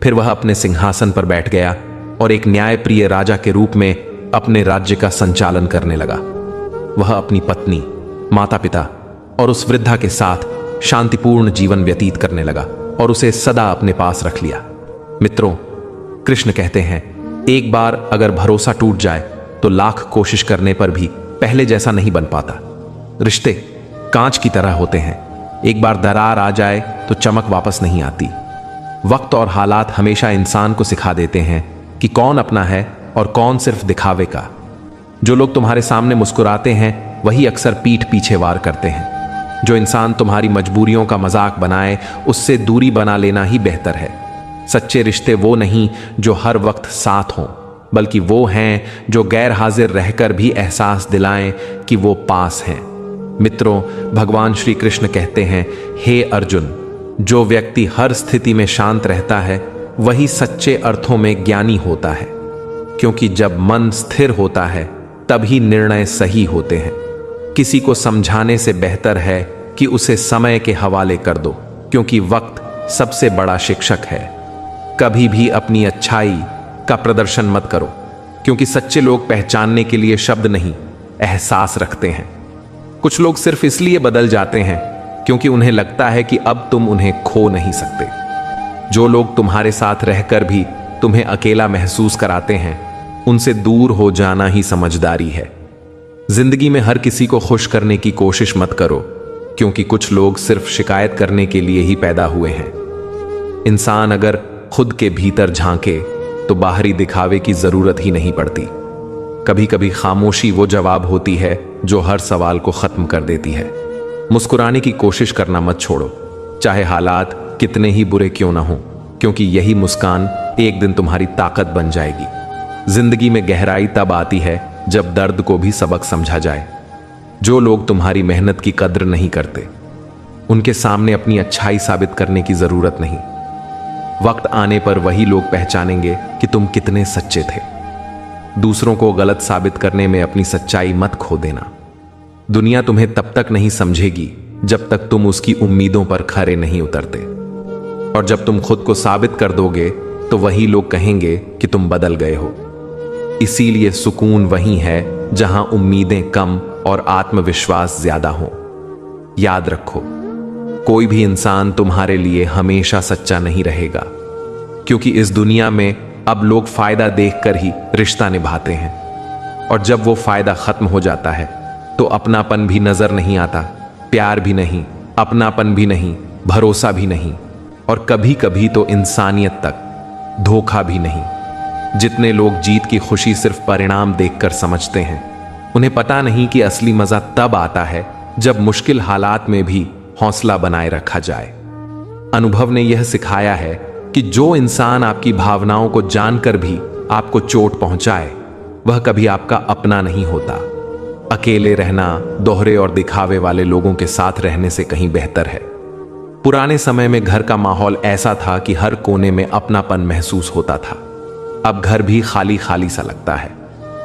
फिर वह अपने सिंहासन पर बैठ गया और एक न्यायप्रिय राजा के रूप में अपने राज्य का संचालन करने लगा। वह अपनी पत्नी, माता पिता और उस वृद्धा के साथ शांतिपूर्ण जीवन व्यतीत करने लगा और उसे सदा अपने पास रख लिया। मित्रों, कृष्ण कहते हैं, एक बार अगर भरोसा टूट जाए तो लाख कोशिश करने पर भी पहले जैसा नहीं बन पाता। रिश्ते कांच की तरह होते हैं, एक बार दरार आ जाए तो चमक वापस नहीं आती। वक्त और हालात हमेशा इंसान को सिखा देते हैं कि कौन अपना है और कौन सिर्फ दिखावे का। जो लोग तुम्हारे सामने मुस्कुराते हैं वही अक्सर पीठ पीछे वार करते हैं। जो इंसान तुम्हारी मजबूरियों का मजाक बनाए उससे दूरी बना लेना ही बेहतर है। सच्चे रिश्ते वो नहीं जो हर वक्त साथ हों, बल्कि वो हैं जो गैर हाजिर रहकर भी एहसास दिलाएं कि वो पास हैं। मित्रों, भगवान श्री कृष्ण कहते हैं, हे अर्जुन, जो व्यक्ति हर स्थिति में शांत रहता है वही सच्चे अर्थों में ज्ञानी होता है, क्योंकि जब मन स्थिर होता है तभी निर्णय सही होते हैं। किसी को समझाने से बेहतर है कि उसे समय के हवाले कर दो, क्योंकि वक्त सबसे बड़ा शिक्षक है। कभी भी अपनी अच्छाई का प्रदर्शन मत करो, क्योंकि सच्चे लोग पहचानने के लिए शब्द नहीं, एहसास रखते हैं। कुछ लोग सिर्फ इसलिए बदल जाते हैं क्योंकि उन्हें लगता है कि अब तुम उन्हें खो नहीं सकते। जो लोग तुम्हारे साथ रहकर भी तुम्हें अकेला महसूस कराते हैं, उनसे दूर हो जाना ही समझदारी है। जिंदगी में हर किसी को खुश करने की कोशिश मत करो, क्योंकि कुछ लोग सिर्फ शिकायत करने के लिए ही पैदा हुए हैं। इंसान अगर खुद के भीतर झांके तो बाहरी दिखावे की जरूरत ही नहीं पड़ती। कभी कभी खामोशी वो जवाब होती है जो हर सवाल को खत्म कर देती है। मुस्कुराने की कोशिश करना मत छोड़ो, चाहे हालात कितने ही बुरे क्यों ना हो, क्योंकि यही मुस्कान एक दिन तुम्हारी ताकत बन जाएगी। जिंदगी में गहराई तब आती है जब दर्द को भी सबक समझा जाए। जो लोग तुम्हारी मेहनत की कद्र नहीं करते, उनके सामने अपनी अच्छाई साबित करने की जरूरत नहीं। वक्त आने पर वही लोग पहचानेंगे कि तुम कितने सच्चे थे। दूसरों को गलत साबित करने में अपनी सच्चाई मत खो देना। दुनिया तुम्हें तब तक नहीं समझेगी जब तक तुम उसकी उम्मीदों पर खरे नहीं उतरते, और जब तुम खुद को साबित कर दोगे तो वही लोग कहेंगे कि तुम बदल गए हो। इसीलिए सुकून वही है जहां उम्मीदें कम और आत्मविश्वास ज्यादा हो। याद रखो, कोई भी इंसान तुम्हारे लिए हमेशा सच्चा नहीं रहेगा, क्योंकि इस दुनिया में अब लोग फायदा देखकर ही रिश्ता निभाते हैं, और जब वो फायदा खत्म हो जाता है तो अपनापन भी नजर नहीं आता, प्यार भी नहीं, अपनापन भी नहीं, भरोसा भी नहीं, और कभी कभी तो इंसानियत तक, धोखा भी नहीं। जितने लोग जीत की खुशी सिर्फ परिणाम देखकर समझते हैं, उन्हें पता नहीं कि असली मजा तब आता है जब मुश्किल हालात में भी हौसला बनाए रखा जाए। अनुभव ने यह सिखाया है कि जो इंसान आपकी भावनाओं को जानकर भी आपको चोट पहुंचाए, वह कभी आपका अपना नहीं होता। अकेले रहना दोहरे और दिखावे वाले लोगों के साथ रहने से कहीं बेहतर है। पुराने समय में घर का माहौल ऐसा था कि हर कोने में अपनापन महसूस होता था। अब घर भी खाली खाली सा लगता है।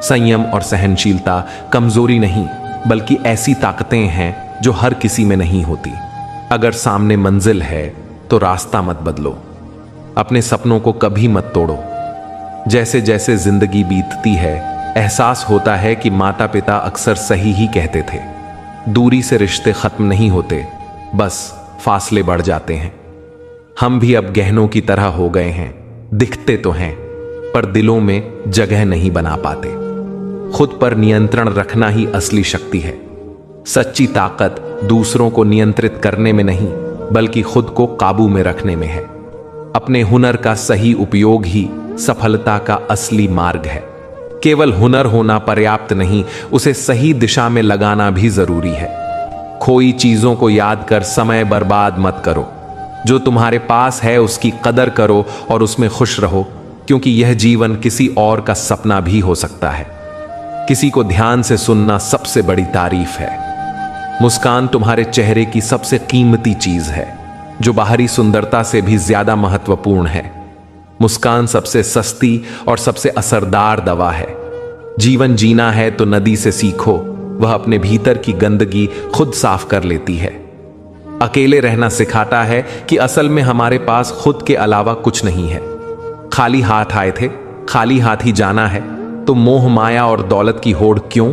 संयम और सहनशीलता कमजोरी नहीं, बल्कि ऐसी ताकतें हैं जो हर किसी में नहीं होती। अगर सामने मंजिल है तो रास्ता मत बदलो, अपने सपनों को कभी मत तोड़ो। जैसे जैसे जिंदगी बीतती है, एहसास होता है कि माता पिता अक्सर सही ही कहते थे। दूरी से रिश्ते खत्म नहीं होते, बस फासले बढ़ जाते हैं। हम भी अब गहनों की तरह हो गए हैं, दिखते तो हैं पर दिलों में जगह नहीं बना पाते। खुद पर नियंत्रण रखना ही असली शक्ति है। सच्ची ताकत दूसरों को नियंत्रित करने में नहीं, बल्कि खुद को काबू में रखने में है। अपने हुनर का सही उपयोग ही सफलता का असली मार्ग है। केवल हुनर होना पर्याप्त नहीं, उसे सही दिशा में लगाना भी जरूरी है। खोई चीजों को याद कर समय बर्बाद मत करो। जो तुम्हारे पास है उसकी कदर करो और उसमें खुश रहो, क्योंकि यह जीवन किसी और का सपना भी हो सकता है। किसी को ध्यान से सुनना सबसे बड़ी तारीफ है। मुस्कान तुम्हारे चेहरे की सबसे कीमती चीज है, जो बाहरी सुंदरता से भी ज्यादा महत्वपूर्ण है। मुस्कान सबसे सस्ती और सबसे असरदार दवा है। जीवन जीना है तो नदी से सीखो, वह अपने भीतर की गंदगी खुद साफ कर लेती है। अकेले रहना सिखाता है कि असल में हमारे पास खुद के अलावा कुछ नहीं है। खाली हाथ आए थे, खाली हाथ ही जाना है, तो मोह माया और दौलत की होड़ क्यों?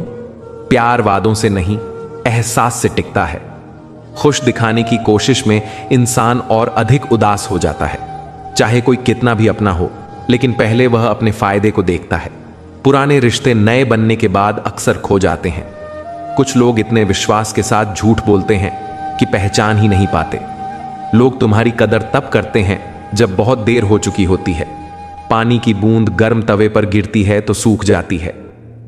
प्यार वादों से नहीं, एहसास से टिकता है। खुश दिखाने की कोशिश में इंसान और अधिक उदास हो जाता है। चाहे कोई कितना भी अपना हो, लेकिन पहले वह अपने फायदे को देखता है। पुराने रिश्ते नए बनने के बाद अक्सर खो जाते हैं। कुछ लोग इतने विश्वास के साथ झूठ बोलते हैं कि पहचान ही नहीं पाते। लोग तुम्हारी कदर तब करते हैं जब बहुत देर हो चुकी होती है। पानी की बूंद गर्म तवे पर गिरती है तो सूख जाती है,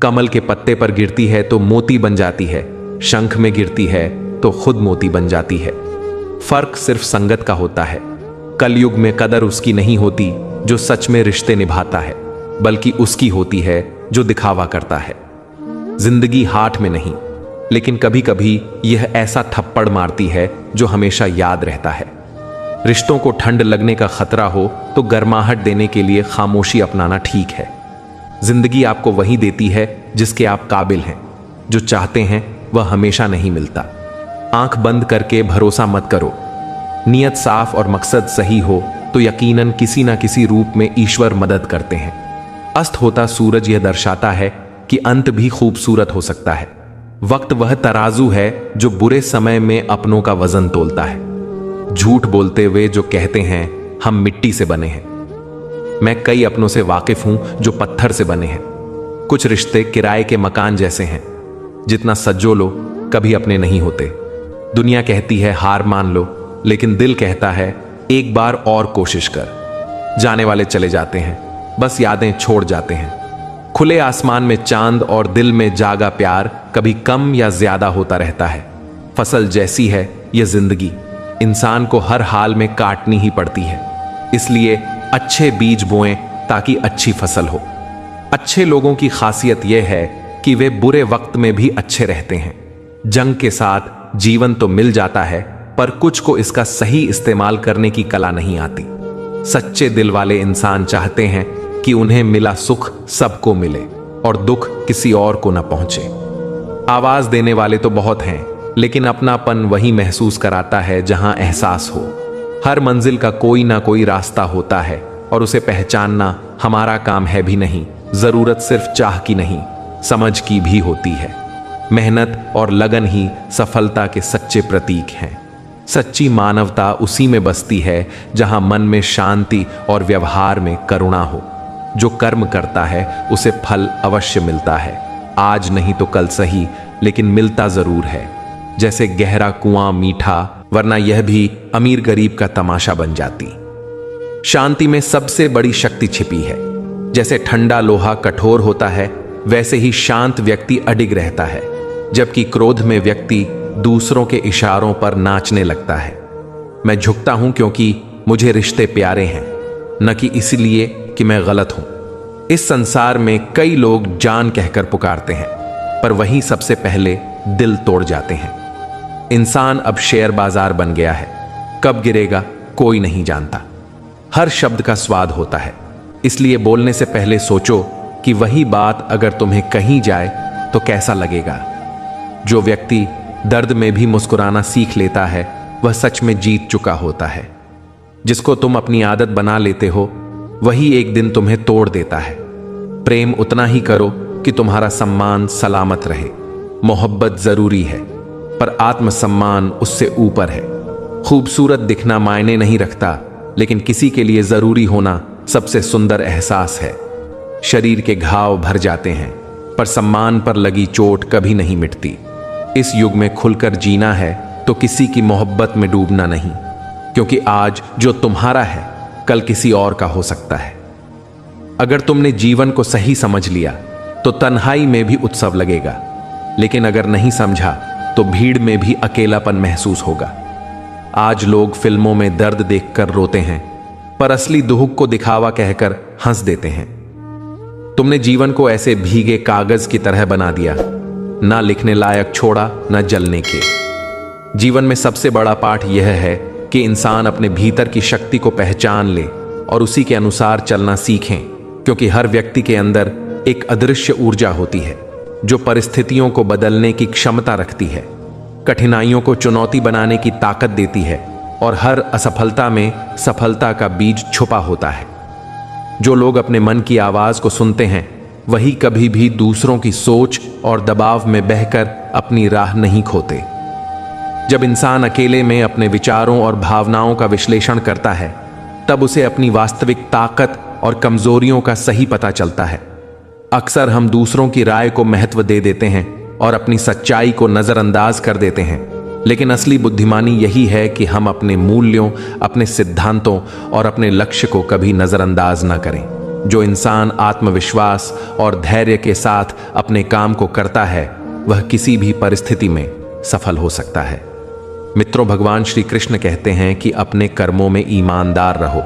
कमल के पत्ते पर गिरती है तो मोती बन जाती है, शंख में गिरती है तो खुद मोती बन जाती है। फर्क सिर्फ संगत का होता है। कलयुग में कदर उसकी नहीं होती जो सच में रिश्ते निभाता है, बल्कि उसकी होती है जो दिखावा करता है। जिंदगी हाथ में नहीं, लेकिन कभी कभी यह ऐसा थप्पड़ मारती है जो हमेशा याद रहता है। रिश्तों को ठंड लगने का खतरा हो तो गर्माहट देने के लिए खामोशी अपनाना ठीक है। जिंदगी आपको वही देती है जिसके आप काबिल हैं। जो चाहते हैं वह हमेशा नहीं मिलता। आंख बंद करके भरोसा मत करो। नियत साफ और मकसद सही हो तो यकीनन किसी ना किसी रूप में ईश्वर मदद करते हैं। अस्त होता सूरज यह दर्शाता है कि अंत भी खूबसूरत हो सकता है। वक्त वह तराजू है जो बुरे समय में अपनों का वजन तोलता है। झूठ बोलते हुए जो कहते हैं हम मिट्टी से बने हैं। मैं कई अपनों से वाकिफ हूं जो पत्थर से बने हैं। कुछ रिश्ते किराए के मकान जैसे हैं, जितना सजो लो कभी अपने नहीं होते। दुनिया कहती है हार मान लो, लेकिन दिल कहता है एक बार और कोशिश कर। जाने वाले चले जाते हैं, बस यादें छोड़ जाते हैं। खुले आसमान में चांद और दिल में जागा प्यार कभी कम या ज्यादा होता रहता है। फसल जैसी है यह जिंदगी, इंसान को हर हाल में काटनी ही पड़ती है। इसलिए अच्छे बीज बोएं ताकि अच्छी फसल हो। अच्छे लोगों की खासियत यह है कि वे बुरे वक्त में भी अच्छे रहते हैं। जंग के साथ जीवन तो मिल जाता है, पर कुछ को इसका सही इस्तेमाल करने की कला नहीं आती। सच्चे दिल वाले इंसान चाहते हैं कि उन्हें मिला सुख सबको मिले और दुख किसी और को न पहुंचे। आवाज देने वाले तो बहुत हैं, लेकिन अपनापन वही महसूस कराता है जहां एहसास हो। हर मंजिल का कोई ना कोई रास्ता होता है और उसे पहचानना हमारा काम है भी नहीं। जरूरत सिर्फ चाह की नहीं, समझ की भी होती है। मेहनत और लगन ही सफलता के सच्चे प्रतीक हैं। सच्ची मानवता उसी में बसती है जहां मन में शांति और व्यवहार में करुणा हो। जो कर्म करता है उसे फल अवश्य मिलता है। आज नहीं तो कल सही, लेकिन मिलता जरूर है। जैसे गहरा कुआं मीठा, वरना यह भी अमीर गरीब का तमाशा बन जाती। शांति में सबसे बड़ी शक्ति छिपी है। जैसे ठंडा लोहा कठोर होता है, वैसे ही शांत व्यक्ति अडिग रहता है, जबकि क्रोध में व्यक्ति दूसरों के इशारों पर नाचने लगता है। मैं झुकता हूं क्योंकि मुझे रिश्ते प्यारे हैं, न कि इसलिए कि मैं गलत हूं। इस संसार में कई लोग जान कहकर पुकारते हैं, पर वही सबसे पहले दिल तोड़ जाते हैं। इंसान अब शेयर बाजार बन गया है, कब गिरेगा कोई नहीं जानता। हर शब्द का स्वाद होता है, इसलिए बोलने से पहले सोचो कि वही बात अगर तुम्हें कही जाए तो कैसा लगेगा। जो व्यक्ति दर्द में भी मुस्कुराना सीख लेता है, वह सच में जीत चुका होता है। जिसको तुम अपनी आदत बना लेते हो, वही एक दिन तुम्हें तोड़ देता है। प्रेम उतना ही करो कि तुम्हारा सम्मान सलामत रहे। मोहब्बत जरूरी है, पर आत्मसम्मान उससे ऊपर है। खूबसूरत दिखना मायने नहीं रखता, लेकिन किसी के लिए जरूरी होना सबसे सुंदर एहसास है। शरीर के घाव भर जाते हैं, पर सम्मान पर लगी चोट कभी नहीं मिटती। इस युग में खुलकर जीना है तो किसी की मोहब्बत में डूबना नहीं, क्योंकि आज जो तुम्हारा है कल किसी और का हो सकता है। अगर तुमने जीवन को सही समझ लिया तो तन्हाई में भी उत्सव लगेगा, लेकिन अगर नहीं समझा तो भीड़ में भी अकेलापन महसूस होगा। आज लोग फिल्मों में दर्द देखकर रोते हैं, पर असली दुख को दिखावा कहकर हंस देते हैं। तुमने जीवन को ऐसे भीगे कागज की तरह बना दिया, ना लिखने लायक छोड़ा ना जलने के। जीवन में सबसे बड़ा पाठ यह है कि इंसान अपने भीतर की शक्ति को पहचान ले और उसी के अनुसार चलना सीखें, क्योंकि हर व्यक्ति के अंदर एक अदृश्य ऊर्जा होती है जो परिस्थितियों को बदलने की क्षमता रखती है, कठिनाइयों को चुनौती बनाने की ताकत देती है और हर असफलता में सफलता का बीज छुपा होता है। जो लोग अपने मन की आवाज को सुनते हैं, वही कभी भी दूसरों की सोच और दबाव में बहकर अपनी राह नहीं खोते। जब इंसान अकेले में अपने विचारों और भावनाओं का विश्लेषण करता है, तब उसे अपनी वास्तविक ताकत और कमजोरियों का सही पता चलता है। अक्सर हम दूसरों की राय को महत्व दे देते हैं और अपनी सच्चाई को नजरअंदाज कर देते हैं, लेकिन असली बुद्धिमानी यही है कि हम अपने मूल्यों, अपने सिद्धांतों और अपने लक्ष्य को कभी नजरअंदाज न करें। जो इंसान आत्मविश्वास और धैर्य के साथ अपने काम को करता है, वह किसी भी परिस्थिति में सफल हो सकता है। मित्रों, भगवान श्री कृष्ण कहते हैं कि अपने कर्मों में ईमानदार रहो,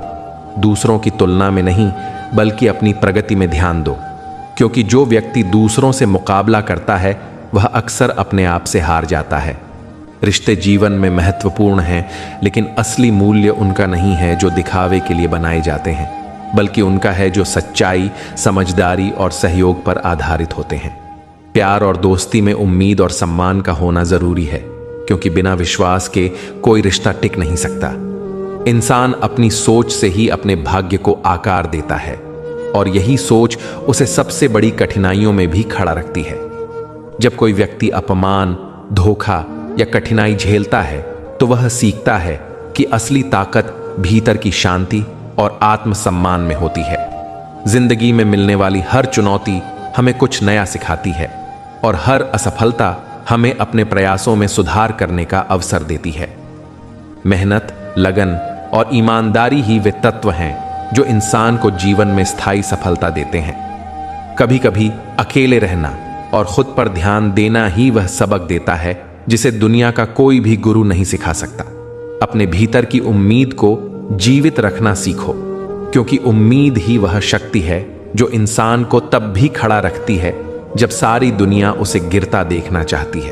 दूसरों की तुलना में नहीं बल्कि अपनी प्रगति में ध्यान दो, क्योंकि जो व्यक्ति दूसरों से मुकाबला करता है वह अक्सर अपने आप से हार जाता है। रिश्ते जीवन में महत्वपूर्ण हैं, लेकिन असली मूल्य उनका नहीं है जो दिखावे के लिए बनाए जाते हैं। बल्कि उनका है जो सच्चाई, समझदारी और सहयोग पर आधारित होते हैं। प्यार और दोस्ती में उम्मीद और सम्मान का होना जरूरी है, क्योंकि बिना विश्वास के कोई रिश्ता टिक नहीं सकता। इंसान अपनी सोच से ही अपने भाग्य को आकार देता है, और यही सोच उसे सबसे बड़ी कठिनाइयों में भी खड़ा रखती है। जब कोई व्यक्ति अपमान, धोखा या कठिनाई झेलता है, तो वह सीखता है कि असली ताकत भीतर की शांति और आत्मसम्मान में होती है। जिंदगी में मिलने वाली हर चुनौती हमें कुछ नया सिखाती है, और हर असफलता हमें अपने प्रयासों में सुधार करने का अवसर देती है। मेहनत, लगन और ईमानदारी ही वे तत्व हैं जो इंसान को जीवन में स्थायी सफलता देते हैं। कभी कभी अकेले रहना और खुद पर ध्यान देना ही वह सबक देता है जिसे दुनिया का कोई भी गुरु नहीं सिखा सकता। अपने भीतर की उम्मीद को जीवित रखना सीखो, क्योंकि उम्मीद ही वह शक्ति है जो इंसान को तब भी खड़ा रखती है जब सारी दुनिया उसे गिरता देखना चाहती है।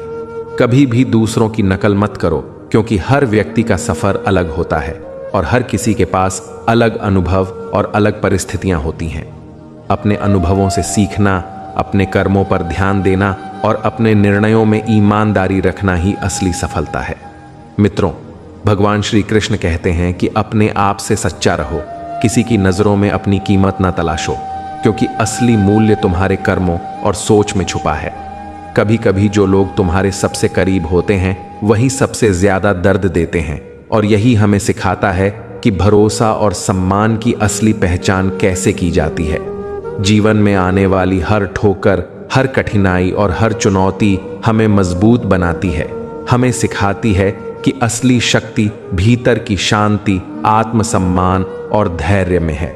कभी भी दूसरों की नकल मत करो, क्योंकि हर व्यक्ति का सफर अलग होता है और हर किसी के पास अलग अनुभव और अलग परिस्थितियां होती हैं। अपने अनुभवों से सीखना, अपने कर्मों पर ध्यान देना और अपने निर्णयों में ईमानदारी रखना ही असली सफलता है। मित्रों, भगवान श्री कृष्ण कहते हैं कि अपने आप से सच्चा रहो, किसी की नजरों में अपनी कीमत न तलाशो, क्योंकि असली मूल्य तुम्हारे कर्मों और सोच में छुपा है। कभी कभी जो लोग तुम्हारे सबसे करीब होते हैं वही सबसे ज्यादा दर्द देते हैं, और यही हमें सिखाता है कि भरोसा और सम्मान की असली पहचान कैसे की जाती है। जीवन में आने वाली हर ठोकर, हर कठिनाई और हर चुनौती हमें मजबूत बनाती है, हमें सिखाती है कि असली शक्ति भीतर की शांति, आत्मसम्मान और धैर्य में है।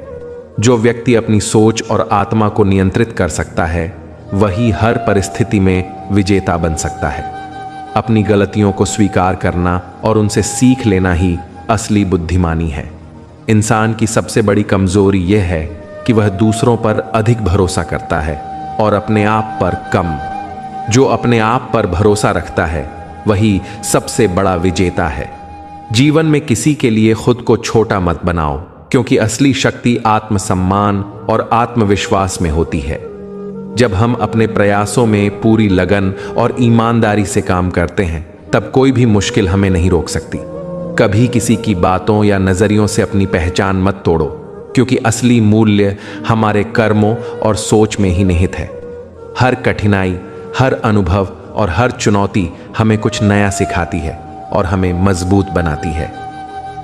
जो व्यक्ति अपनी सोच और आत्मा को नियंत्रित कर सकता है, वही हर परिस्थिति में विजेता बन सकता है। अपनी गलतियों को स्वीकार करना और उनसे सीख लेना ही असली बुद्धिमानी है। इंसान की सबसे बड़ी कमजोरी यह है कि वह दूसरों पर अधिक भरोसा करता है और अपने आप पर कम। जो अपने आप पर भरोसा रखता है वही सबसे बड़ा विजेता है। जीवन में किसी के लिए खुद को छोटा मत बनाओ, क्योंकि असली शक्ति आत्मसम्मान और आत्मविश्वास में होती है। जब हम अपने प्रयासों में पूरी लगन और ईमानदारी से काम करते हैं, तब कोई भी मुश्किल हमें नहीं रोक सकती। कभी किसी की बातों या नजरियों से अपनी पहचान मत तोड़ो, क्योंकि असली मूल्य हमारे कर्मों और सोच में ही निहित है। हर कठिनाई, हर अनुभव और हर चुनौती हमें कुछ नया सिखाती है और हमें मजबूत बनाती है।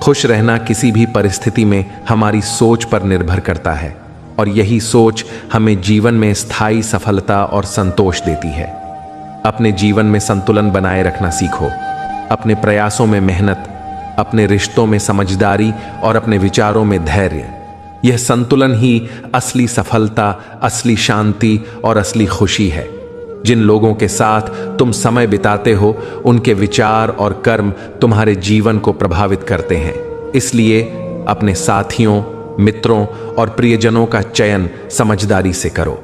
खुश रहना किसी भी परिस्थिति में हमारी सोच पर निर्भर करता है, और यही सोच हमें जीवन में स्थायी सफलता और संतोष देती है। अपने जीवन में संतुलन बनाए रखना सीखो। अपने प्रयासों में मेहनत, अपने रिश्तों में समझदारी और अपने विचारों में धैर्य। यह संतुलन ही असली सफलता, असली शांति और असली खुशी है। जिन लोगों के साथ तुम समय बिताते हो, उनके विचार और कर्म तुम्हारे जीवन को प्रभावित करते हैं। इसलिए अपने साथियों, मित्रों और प्रियजनों का चयन समझदारी से करो।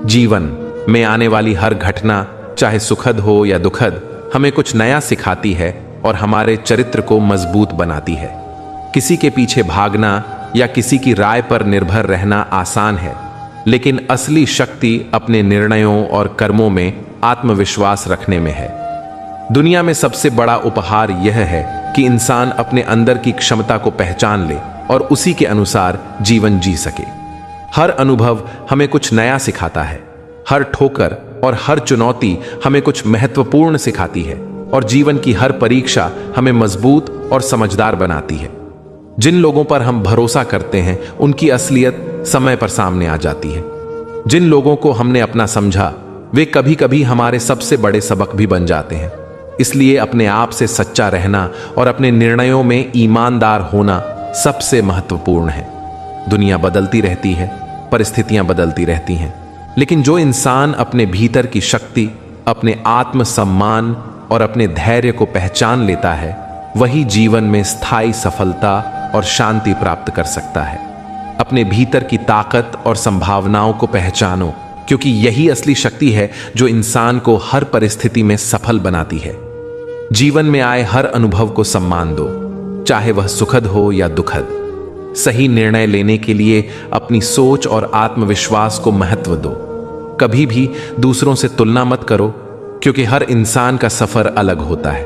जीवन में आने वाली हर घटना, चाहे सुखद हो या दुखद, हमें कुछ नया सिखाती है और हमारे चरित्र को मजबूत बनाती है। किसी के पीछे भागना या किसी की राय पर निर्भर रहना आसान है, लेकिन असली शक्ति अपने निर्णयों और कर्मों में आत्मविश्वास रखने में है। दुनिया में सबसे बड़ा उपहार यह है कि इंसान अपने अंदर की क्षमता को पहचान ले और उसी के अनुसार जीवन जी सके। हर अनुभव हमें कुछ नया सिखाता है, हर ठोकर और हर चुनौती हमें कुछ महत्वपूर्ण सिखाती है, और जीवन की हर परीक्षा हमें मजबूत और समझदार बनाती है। जिन लोगों पर हम भरोसा करते हैं, उनकी असलियत समय पर सामने आ जाती है। जिन लोगों को हमने अपना समझा, वे कभी कभी हमारे सबसे बड़े सबक भी बन जाते हैं। इसलिए अपने आप से सच्चा रहना और अपने निर्णयों में ईमानदार होना सबसे महत्वपूर्ण है। दुनिया बदलती रहती है, परिस्थितियां बदलती रहती हैं, लेकिन जो इंसान अपने भीतर की शक्ति, अपने आत्मसम्मान और अपने धैर्य को पहचान लेता है, वही जीवन में स्थायी सफलता और शांति प्राप्त कर सकता है। अपने भीतर की ताकत और संभावनाओं को पहचानो, क्योंकि यही असली शक्ति है जो इंसान को हर परिस्थिति में सफल बनाती है। जीवन में आए हर अनुभव को सम्मान दो, चाहे वह सुखद हो या दुखद। सही निर्णय लेने के लिए अपनी सोच और आत्मविश्वास को महत्व दो। कभी भी दूसरों से तुलना मत करो, क्योंकि हर इंसान का सफर अलग होता है।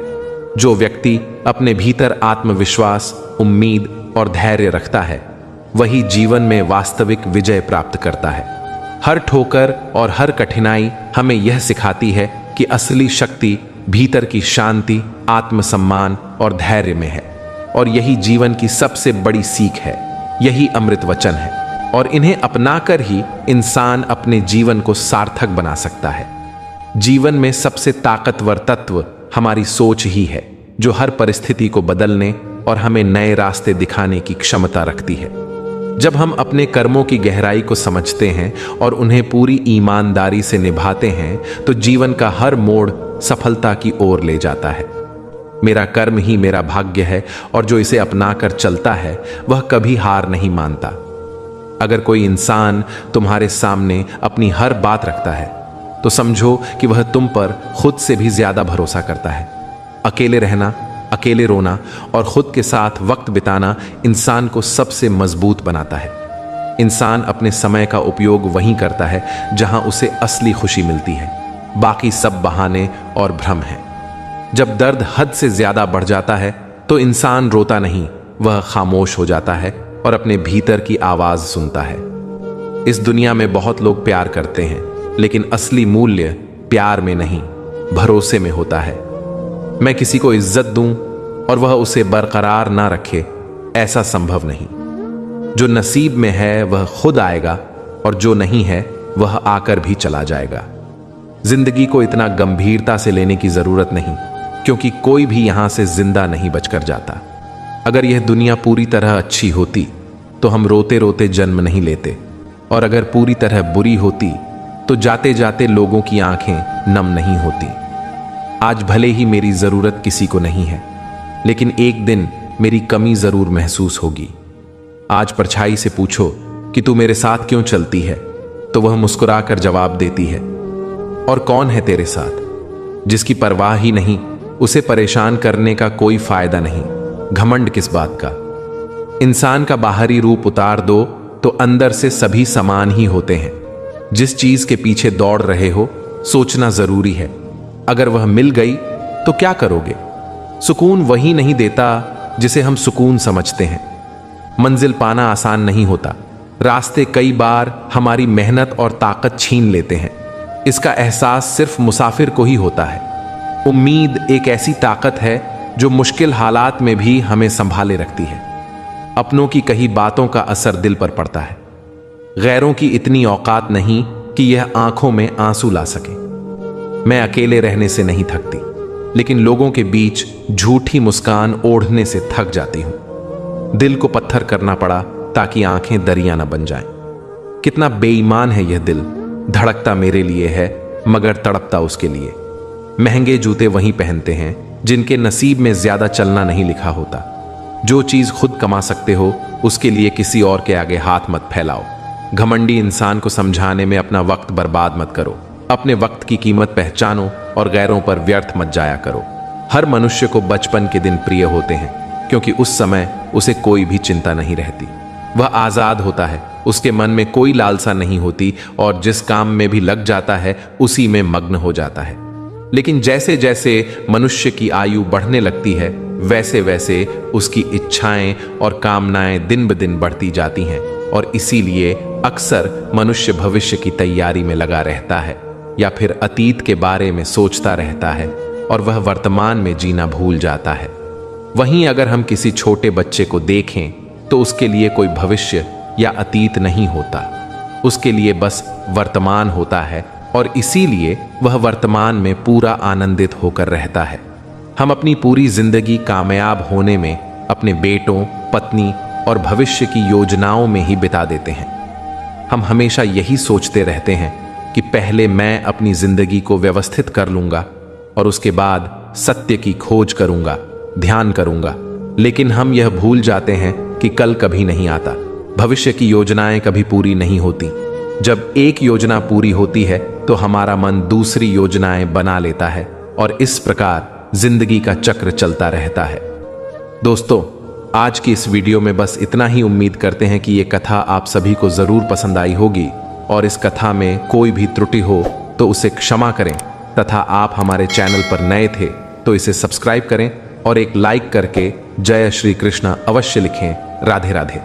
जो व्यक्ति अपने भीतर आत्मविश्वास, उम्मीद और धैर्य रखता है, वही जीवन में वास्तविक विजय प्राप्त करता है। हर ठोकर और हर कठिनाई हमें यह सिखाती है कि असली शक्ति भीतर की शांति, आत्मसम्मान और धैर्य में है। और यही जीवन की सबसे बड़ी सीख है, यही अमृत वचन है। और इन्हें अपनाकर ही इंसान अपने जीवन को सार्थक बना सकता है। जीवन में सबसे ताकतवर तत्व हमारी सोच ही है, जो हर परिस्थिति को बदलने और हमें नए रास्ते दिखाने की क्षमता रखती है। जब हम अपने कर्मों की गहराई को समझते हैं और उन्हें पूरी ईमानदारी से निभाते हैं, तो जीवन का हर मोड़ सफलता की ओर ले जाता है। मेरा कर्म ही मेरा भाग्य है, और जो इसे अपनाकर चलता है वह कभी हार नहीं मानता। अगर कोई इंसान तुम्हारे सामने अपनी हर बात रखता है, तो समझो कि वह तुम पर खुद से भी ज्यादा भरोसा करता है। अकेले रहना, अकेले रोना और खुद के साथ वक्त बिताना इंसान को सबसे मजबूत बनाता है। इंसान अपने समय का उपयोग वहीं करता है जहां उसे असली खुशी मिलती है। बाकी सब बहाने और भ्रम है। जब दर्द हद से ज्यादा बढ़ जाता है, तो इंसान रोता नहीं, वह खामोश हो जाता है और अपने भीतर की आवाज सुनता है। इस दुनिया में बहुत लोग प्यार करते हैं, लेकिन असली मूल्य प्यार में नहीं, भरोसे में होता है। मैं किसी को इज्जत दूं और वह उसे बरकरार ना रखे, ऐसा संभव नहीं। जो नसीब में है वह खुद आएगा, और जो नहीं है वह आकर भी चला जाएगा। जिंदगी को इतना गंभीरता से लेने की जरूरत नहीं, क्योंकि कोई भी यहां से जिंदा नहीं बचकर जाता। अगर यह दुनिया पूरी तरह अच्छी होती, तो हम रोते रोते जन्म नहीं लेते, और अगर पूरी तरह बुरी होती, तो जाते जाते लोगों की आंखें नम नहीं होती। आज भले ही मेरी जरूरत किसी को नहीं है, लेकिन एक दिन मेरी कमी जरूर महसूस होगी। आज परछाई से पूछो कि तू मेरे साथ क्यों चलती है, तो वह मुस्कुराकर जवाब देती है। और कौन है तेरे साथ? जिसकी परवाह ही नहीं, उसे परेशान करने का कोई फायदा नहीं। घमंड किस बात का? इंसान का बाहरी रूप उतार दो तो अंदर से सभी समान ही होते हैं। जिस चीज के पीछे दौड़ रहे हो, सोचना जरूरी है। अगर वह मिल गई तो क्या करोगे? सुकून वही नहीं देता जिसे हम सुकून समझते हैं। मंजिल पाना आसान नहीं होता। रास्ते कई बार हमारी मेहनत और ताकत छीन लेते हैं। इसका एहसास सिर्फ मुसाफिर को ही होता है। उम्मीद एक ऐसी ताकत है जो मुश्किल हालात में भी हमें संभाले रखती है। अपनों की कही बातों का असर दिल पर पड़ता है। गैरों की इतनी औकात नहीं कि यह आंखों में आंसू ला सके। मैं अकेले रहने से नहीं थकती, लेकिन लोगों के बीच झूठी मुस्कान ओढ़ने से थक जाती हूं। दिल को पत्थर करना पड़ा ताकि आंखें दरिया न बन जाएं। कितना बेईमान है यह दिल, धड़कता मेरे लिए है मगर तड़पता उसके लिए। महंगे जूते वहीं पहनते हैं जिनके नसीब में ज्यादा चलना नहीं लिखा होता। जो चीज खुद कमा सकते हो, उसके लिए किसी और के आगे हाथ मत फैलाओ। घमंडी इंसान को समझाने में अपना वक्त बर्बाद मत करो। अपने वक्त की कीमत पहचानो और गैरों पर व्यर्थ मत जाया करो। हर मनुष्य को बचपन के दिन प्रिय होते हैं, क्योंकि उस समय उसे कोई भी चिंता नहीं रहती। वह आजाद होता है, उसके मन में कोई लालसा नहीं होती, और जिस काम में भी लग जाता है उसी में मग्न हो जाता है। लेकिन जैसे जैसे मनुष्य की आयु बढ़ने लगती है, वैसे वैसे उसकी इच्छाएं और कामनाएं दिन ब दिन बढ़ती जाती हैं, और इसीलिए अक्सर मनुष्य भविष्य की तैयारी में लगा रहता है, या फिर अतीत के बारे में सोचता रहता है, और वह वर्तमान में जीना भूल जाता है। वहीं अगर हम किसी छोटे बच्चे को देखें, तो उसके लिए कोई भविष्य या अतीत नहीं होता, उसके लिए बस वर्तमान होता है, और इसीलिए वह वर्तमान में पूरा आनंदित होकर रहता है। हम अपनी पूरी जिंदगी कामयाब होने में अपने बेटों, पत्नी और भविष्य की योजनाओं में ही बिता देते हैं। हम हमेशा यही सोचते रहते हैं कि पहले मैं अपनी जिंदगी को व्यवस्थित कर लूंगा और उसके बाद सत्य की खोज करूंगा, ध्यान करूंगा। लेकिन हम यह भूल जाते हैं कि कल कभी नहीं आता, भविष्य की योजनाएं कभी पूरी नहीं होती। जब एक योजना पूरी होती है तो हमारा मन दूसरी योजनाएं बना लेता है, और इस प्रकार जिंदगी का चक्र चलता रहता है। दोस्तों, आज की इस वीडियो में बस इतना ही। उम्मीद करते हैं कि ये कथा आप सभी को जरूर पसंद आई होगी और इस कथा में कोई भी त्रुटि हो तो उसे क्षमा करें तथा आप हमारे चैनल पर नए थे तो इसे सब्सक्राइब करें और एक लाइक करके जय श्री कृष्ण अवश्य लिखें। राधे राधे।